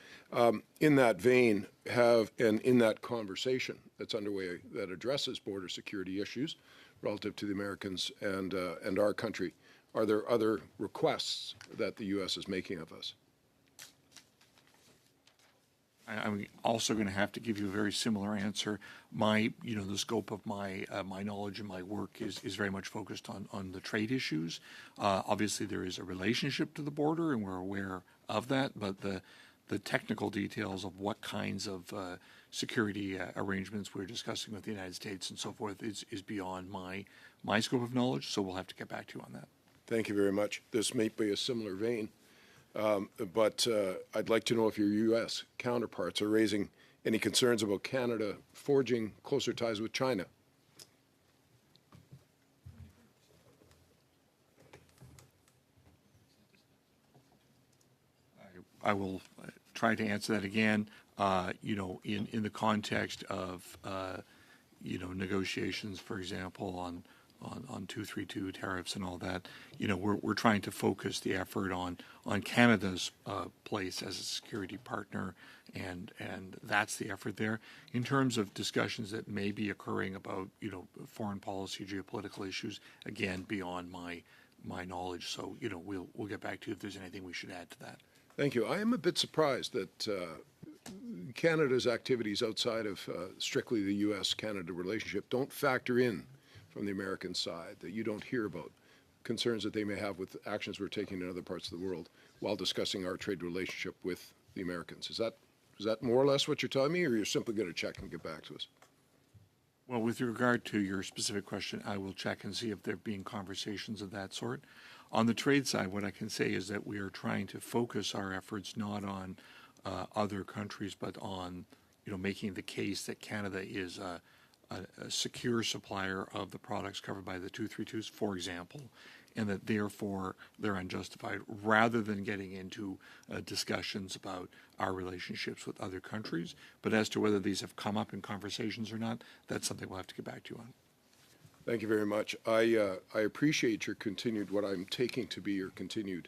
Speaker 7: In that vein, and in that conversation that's underway that addresses border security issues relative to the Americans and our country, are there other requests that the U.S. is making of us?
Speaker 12: I'm also going to have to give you a very similar answer. The scope of my my knowledge and my work is very much focused on the trade issues. Obviously, there is a relationship to the border, and we're aware of that. But the technical details of what kinds of security arrangements we're discussing with the United States and so forth is beyond my scope of knowledge. So we'll have to get back to you on that.
Speaker 7: Thank you very much. This may be a similar vein. But I'd like to know if your U.S. counterparts are raising any concerns about Canada forging closer ties with China.
Speaker 12: I will try to answer that again. In the context of negotiations, for example, on 232 tariffs and all that, we're trying to focus the effort on Canada's place as a security partner, and that's the effort there. In terms of discussions that may be occurring about foreign policy, geopolitical issues, again beyond my knowledge. So we'll get back to you if there's anything we should add to that.
Speaker 7: Thank you. I am a bit surprised that Canada's activities outside of strictly the U.S.-Canada relationship don't factor in from the American side, that you don't hear about concerns that they may have with actions we're taking in other parts of the world while discussing our trade relationship with the Americans. Is that more or less what you're telling me, or you're simply going to check and get back to us?
Speaker 12: Well, with regard to your specific question, I will check and see if there have been conversations of that sort. On the trade side, what I can say is that we are trying to focus our efforts not on other countries, but on making the case that Canada is a secure supplier of the products covered by the 232s, for example, and that therefore they're unjustified, rather than getting into discussions about our relationships with other countries. But as to whether these have come up in conversations or not, that's something we'll have to get back to you on.
Speaker 7: Thank you very much. I appreciate your continued, what I'm taking to be your continued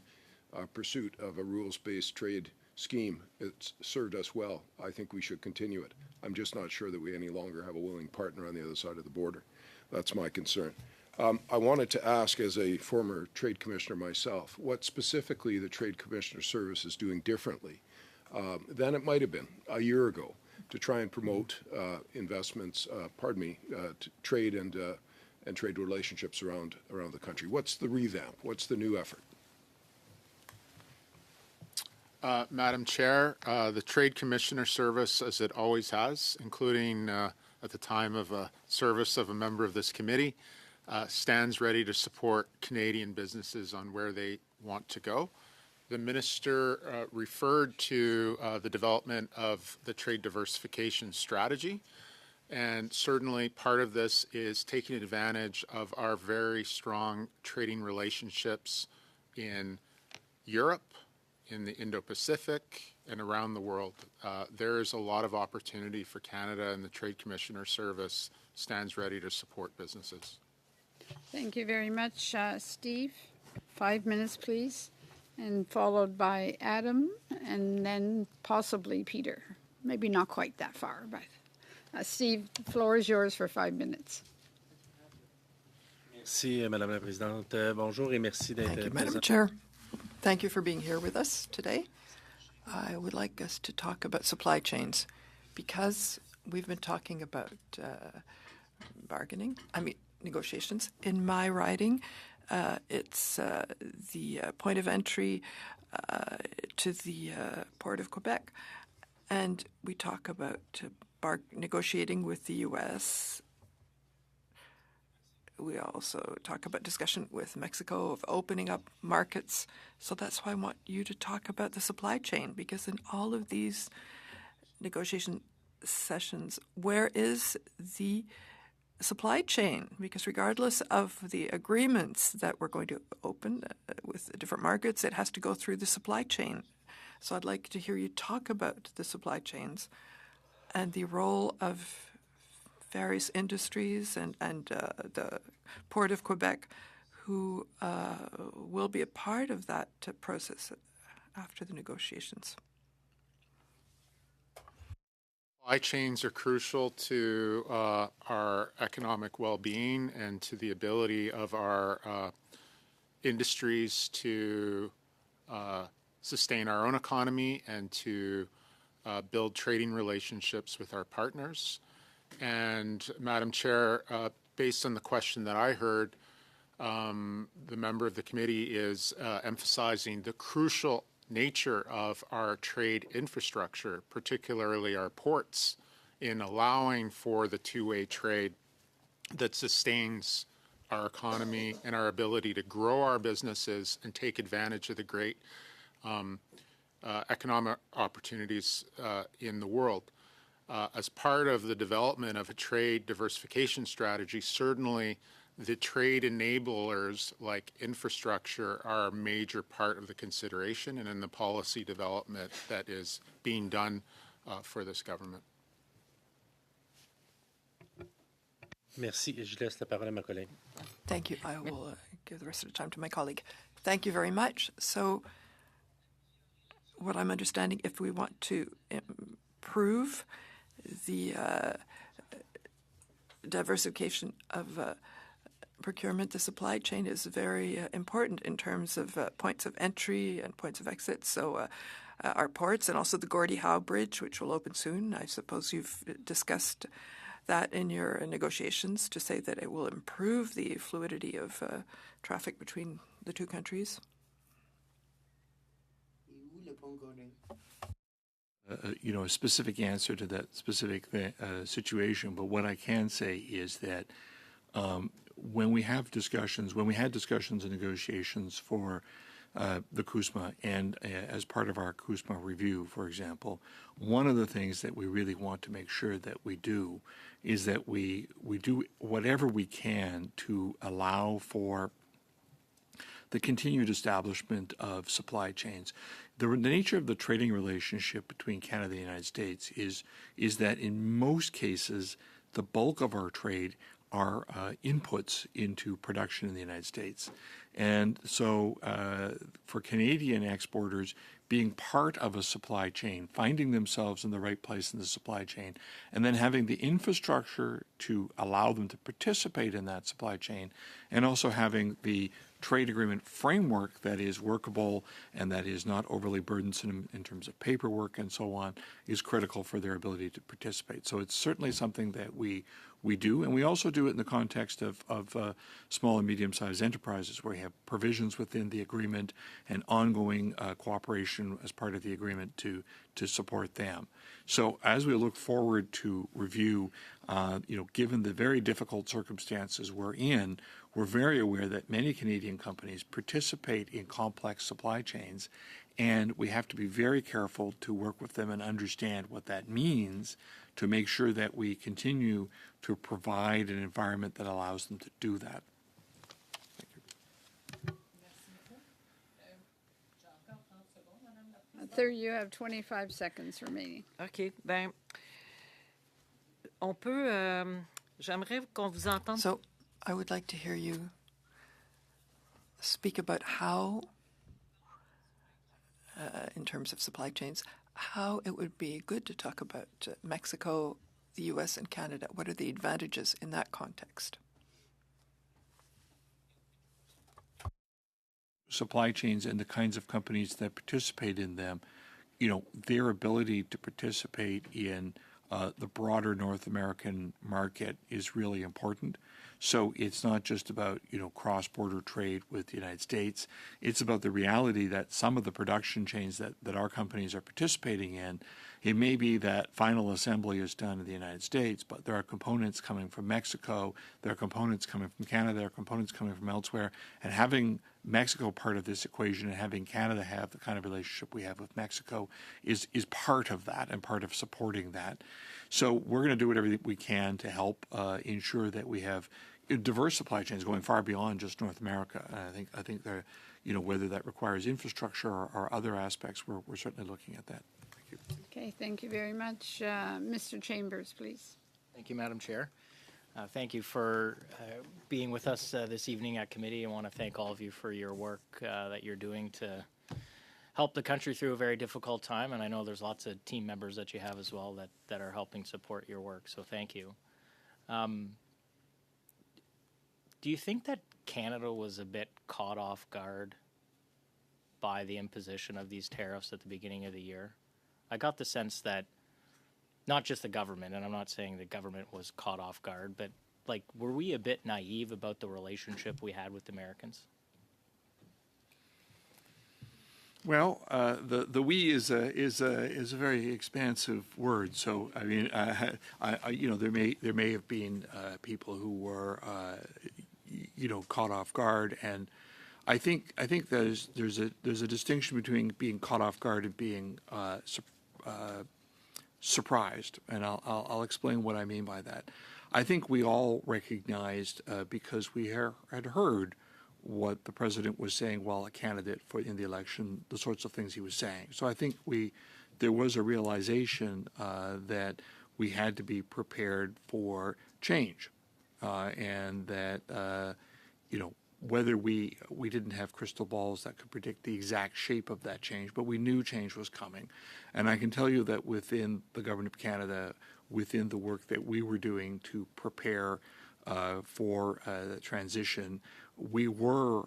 Speaker 7: pursuit of a rules-based trade scheme. It's served us well. I think we should continue it. I'm just not sure that we any longer have a willing partner on the other side of the border. That's my concern. I wanted to ask, as a former trade commissioner myself, what specifically the Trade Commissioner Service is doing differently than it might have been a year ago to try and promote investments, to trade and trade relationships around the country. What's the revamp? What's the new effort?
Speaker 17: Madam Chair, the Trade Commissioner Service, as it always has, including at the time of service of a member of this committee, stands ready to support Canadian businesses on where they want to go. The Minister referred to the development of the trade diversification strategy, and certainly part of this is taking advantage of our very strong trading relationships in Europe, in the Indo-Pacific, and around the world. There is a lot of opportunity for Canada, and the Trade Commissioner Service stands ready to support businesses.
Speaker 1: Thank you very much, Steve. 5 minutes, please, and followed by Adam, and then possibly Peter. Maybe not quite that far, but Steve, the floor is yours for 5 minutes.
Speaker 9: Merci, Madame la Présidente. Bonjour et merci d'être
Speaker 3: Thank you, Madam Chair. Thank you for being here with us today. I would like us to talk about supply chains, because we've been talking about negotiations. In my riding, it's the point of entry to the Port of Quebec, and we talk about negotiating with the U.S. We also talk about discussion with Mexico of opening up markets. So that's why I want you to talk about the supply chain, because in all of these negotiation sessions, where is the supply chain? Because regardless of the agreements that we're going to open with different markets, it has to go through the supply chain. So I'd like to hear you talk about the supply chains and the role of various industries and the Port of Quebec, who will be a part of that process after the negotiations.
Speaker 17: Supply chains are crucial to our economic well-being and to the ability of our industries to sustain our own economy and to build trading relationships with our partners. And Madam Chair, based on the question that I heard, the member of the committee is emphasizing the crucial nature of our trade infrastructure, particularly our ports, in allowing for the two-way trade that sustains our economy and our ability to grow our businesses and take advantage of the great economic opportunities in the world. As part of the development of a trade diversification strategy, certainly the trade enablers like infrastructure are a major part of the consideration and in the policy development that is being done for this government.
Speaker 9: Merci. Je laisse la parole à ma collègue.
Speaker 3: Thank you. I will give the rest of the time to my colleague. Thank you very much. So what I'm understanding, if we want to improve the diversification of procurement, the supply chain is very important in terms of points of entry and points of exit. So our ports and also the Gordie Howe Bridge, which will open soon. I suppose you've discussed that in your negotiations to say that it will improve the fluidity of traffic between the two countries?
Speaker 12: A specific answer to that specific situation, but what I can say is that when we had discussions and negotiations for the CUSMA and as part of our CUSMA review, for example, one of the things that we really want to make sure that we do is that we do whatever we can to allow for the continued establishment of supply chains. The nature of the trading relationship between Canada and the United States is that in most cases, the bulk of our trade are inputs into production in the United States. And so for Canadian exporters, being part of a supply chain, finding themselves in the right place in the supply chain, and then having the infrastructure to allow them to participate in that supply chain, and also having the trade agreement framework that is workable and that is not overly burdensome in terms of paperwork and so on, is critical for their ability to participate. So it's certainly something that we do, and we also do it in the context of small and medium-sized enterprises, where we have provisions within the agreement and ongoing cooperation as part of the agreement to support them. So as we look forward to review, given the very difficult circumstances we're in, we're very aware that many Canadian companies participate in complex supply chains, and we have to be very careful to work with them and understand what that means to make sure that we continue to provide an environment that allows them to do that.
Speaker 1: Third, you have 25 seconds remaining.
Speaker 10: OK. Ben, on peut. J'aimerais qu'on vous entende.
Speaker 3: So I would like to hear you speak about how, in terms of supply chains, how it would be good to talk about Mexico, the U.S., and Canada. What are the advantages in that context?
Speaker 12: Supply chains and the kinds of companies that participate in them, their ability to participate in the broader North American market is really important. So it's not just about, cross-border trade with the United States. It's about the reality that some of the production chains that our companies are participating in, it may be that final assembly is done in the United States, but there are components coming from Mexico, there are components coming from Canada, there are components coming from elsewhere, and having Mexico part of this equation and having Canada have the kind of relationship we have with Mexico is part of that and part of supporting that. So we're going to do whatever we can to help ensure that we have diverse supply chains going far beyond just North America. And I think there, whether that requires infrastructure or other aspects, we're certainly looking at that. Thank you.
Speaker 1: Okay, thank you very much. Mr. Chambers, please.
Speaker 5: Thank you, Madam Chair. Thank you for being with us this evening at committee. I want to thank all of you for your work that you're doing to help the country through a very difficult time. And I know there's lots of team members that you have as well that are helping support your work. So thank you. Do you think that Canada was a bit caught off guard by the imposition of these tariffs at the beginning of the year? I got the sense that not just the government, and I'm not saying the government was caught off guard, but were we a bit naive about the relationship we had with Americans?
Speaker 12: Well, the we is a very expansive word. So I mean, there may have been people who were caught off guard, and I think there's a distinction between being caught off guard and being surprised, and I'll explain what I mean by that. I think we all recognized because we had heard what the president was saying while a candidate in the election, the sorts of things he was saying. So I think there was a realization that we had to be prepared for change, and that whether we didn't have crystal balls that could predict the exact shape of that change, but we knew change was coming. And I can tell you that within the government of Canada, within the work that we were doing to prepare for the transition, we were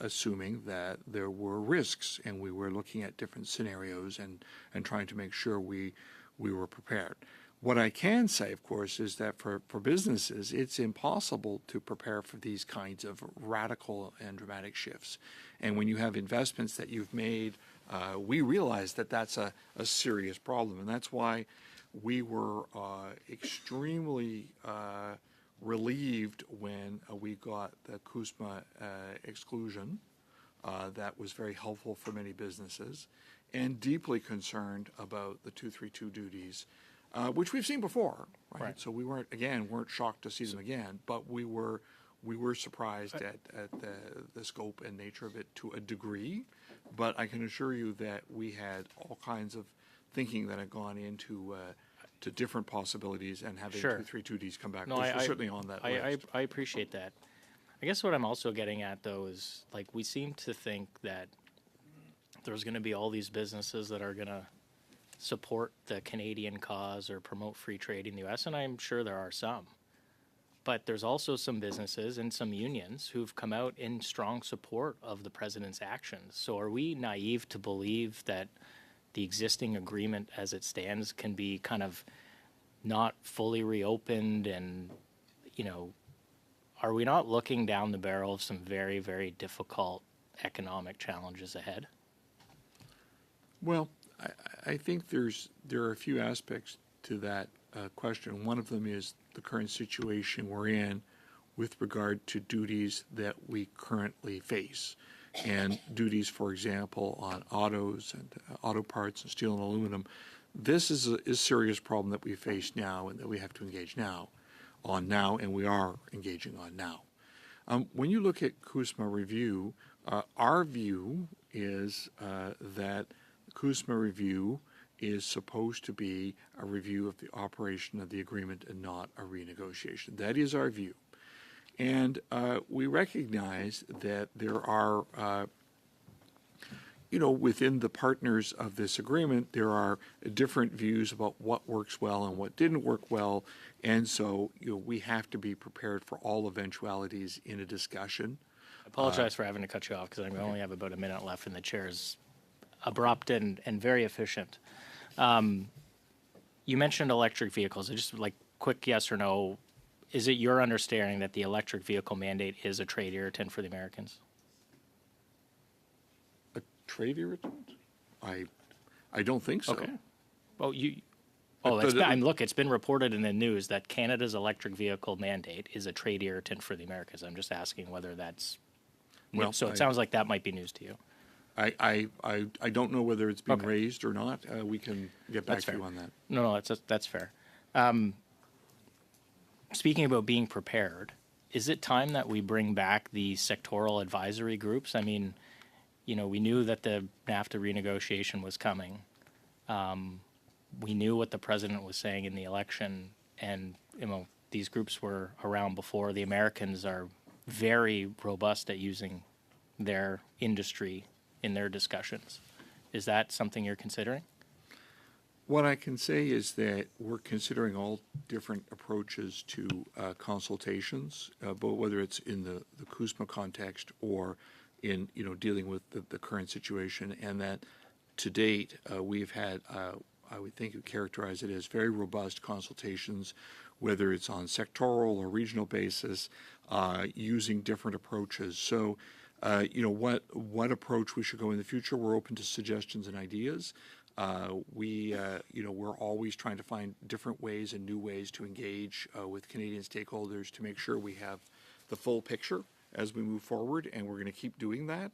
Speaker 12: assuming that there were risks, and we were looking at different scenarios and trying to make sure we were prepared. What I can say, of course, is that for businesses, it's impossible to prepare for these kinds of radical and dramatic shifts. And when you have investments that you've made, we realize that that's a serious problem. And that's why we were extremely relieved when we got the CUSMA exclusion. That was very helpful for many businesses, and deeply concerned about the 232 duties, which we've seen before, right? So we weren't shocked to see them again, but we were surprised at the scope and nature of it to a degree. But I can assure you that we had all kinds of thinking that had gone into to different possibilities, and having 232 Ds come back was certainly on that list.
Speaker 5: I appreciate that. I guess what I'm also getting at, though, is like we seem to think that there's going to be all these businesses that are going to support the Canadian cause or promote free trade in the U.S., and I'm sure there are some. But there's also some businesses and some unions who've come out in strong support of the president's actions. So are we naive to believe that the existing agreement as it stands can be kind of not fully reopened, and, you know, are we not looking down the barrel of some very, very difficult economic challenges ahead?
Speaker 12: Well, I think there are a few aspects to that question. One of them is the current situation we're in with regard to duties that we currently face. And duties, for example, on autos and auto parts and steel and aluminum. This is a serious problem that we face now and that we have to engage on now, and we are engaging on now. When you look at CUSMA review, our view is that CUSMA review is supposed to be a review of the operation of the agreement and not a renegotiation. That is our view. And we recognize that there are, within the partners of this agreement, there are different views about what works well and what didn't work well. And so, we have to be prepared for all eventualities in a discussion.
Speaker 5: I apologize for having to cut you off because I only have about a minute left, and the chair is abrupt and very efficient. You mentioned electric vehicles. Just like quick yes or no, is it your understanding that the electric vehicle mandate is a trade irritant for the Americans?
Speaker 12: A trade irritant? I don't think so.
Speaker 5: Okay. Well, it's been reported in the news that Canada's electric vehicle mandate is a trade irritant for the Americans. I'm just asking whether that's new. So it sounds like that might be news to you.
Speaker 12: I don't know whether it's been raised or not. We can get back to you on that.
Speaker 5: No, that's fair. Speaking about being prepared, is it time that we bring back the sectoral advisory groups? I mean, we knew that the NAFTA renegotiation was coming. We knew what the president was saying in the election, and these groups were around before. The Americans are very robust at using their industry in their discussions. Is that something you're considering?
Speaker 12: What I can say is that we're considering all different approaches to consultations, but whether it's in the CUSMA context or in dealing with the current situation, and that to date we've had I would think you'd characterize it as very robust consultations, whether it's on sectoral or regional basis, using different approaches. So, what approach we should go in the future, we're open to suggestions and ideas. We're always trying to find different ways and new ways to engage with Canadian stakeholders to make sure we have the full picture as we move forward, and we're going to keep doing that.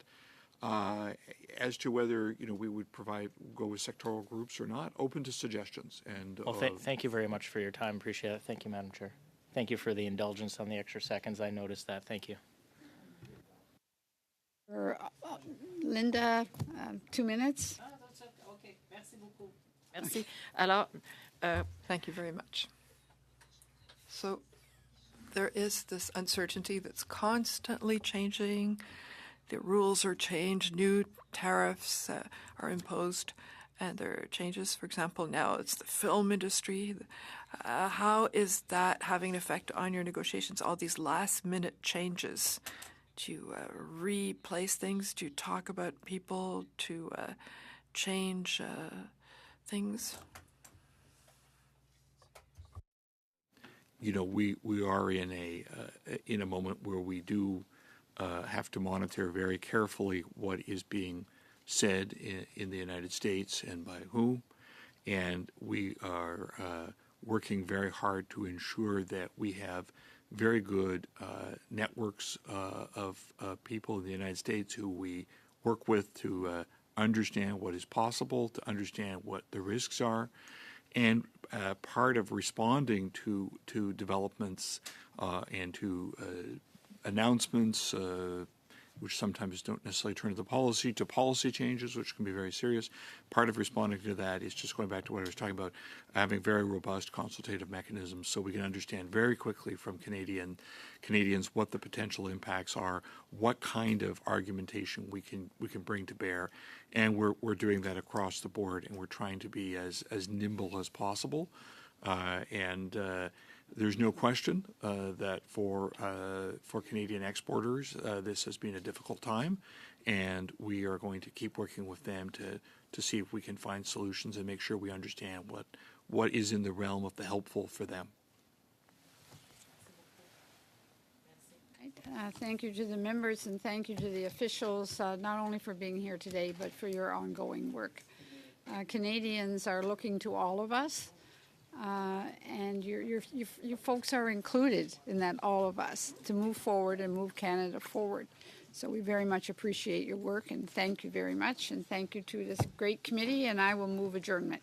Speaker 12: As to whether we would go with sectoral groups or not, open to suggestions. And
Speaker 5: well, thank you very much for your time. Appreciate it. Thank you, Madam Chair. Thank you for the indulgence on the extra seconds. I noticed that. Thank you.
Speaker 1: Linda, 2 minutes.
Speaker 10: Okay, merci beaucoup. Merci. Alors,
Speaker 3: thank you very much. So there is this uncertainty that's constantly changing. The rules are changed, new tariffs are imposed, and there are changes. For example, now it's the film industry. How is that having an effect on your negotiations, all these last-minute changes? Do you replace things? Do you talk about people to change things?
Speaker 12: we are in a moment where we do have to monitor very carefully what is being said in the United States and by whom, and we are working very hard to ensure that we have very good networks of people in the United States who we work with to understand what is possible, to understand what the risks are. And part of responding to developments and to announcements, which sometimes don't necessarily turn to policy changes, which can be very serious. Part of responding to that is just going back to what I was talking about, having very robust consultative mechanisms so we can understand very quickly from Canadians what the potential impacts are, what kind of argumentation we can bring to bear, and we're doing that across the board, and we're trying to be as nimble as possible, there's no question that for Canadian exporters, this has been a difficult time, and we are going to keep working with them to see if we can find solutions and make sure we understand what is in the realm of the helpful for them.
Speaker 1: Thank you to the members and thank you to the officials, not only for being here today, but for your ongoing work. Canadians are looking to all of us. And you folks are included in that, all of us, to move forward and move Canada forward. So we very much appreciate your work and thank you very much. And thank you to this great committee, and I will move adjournment.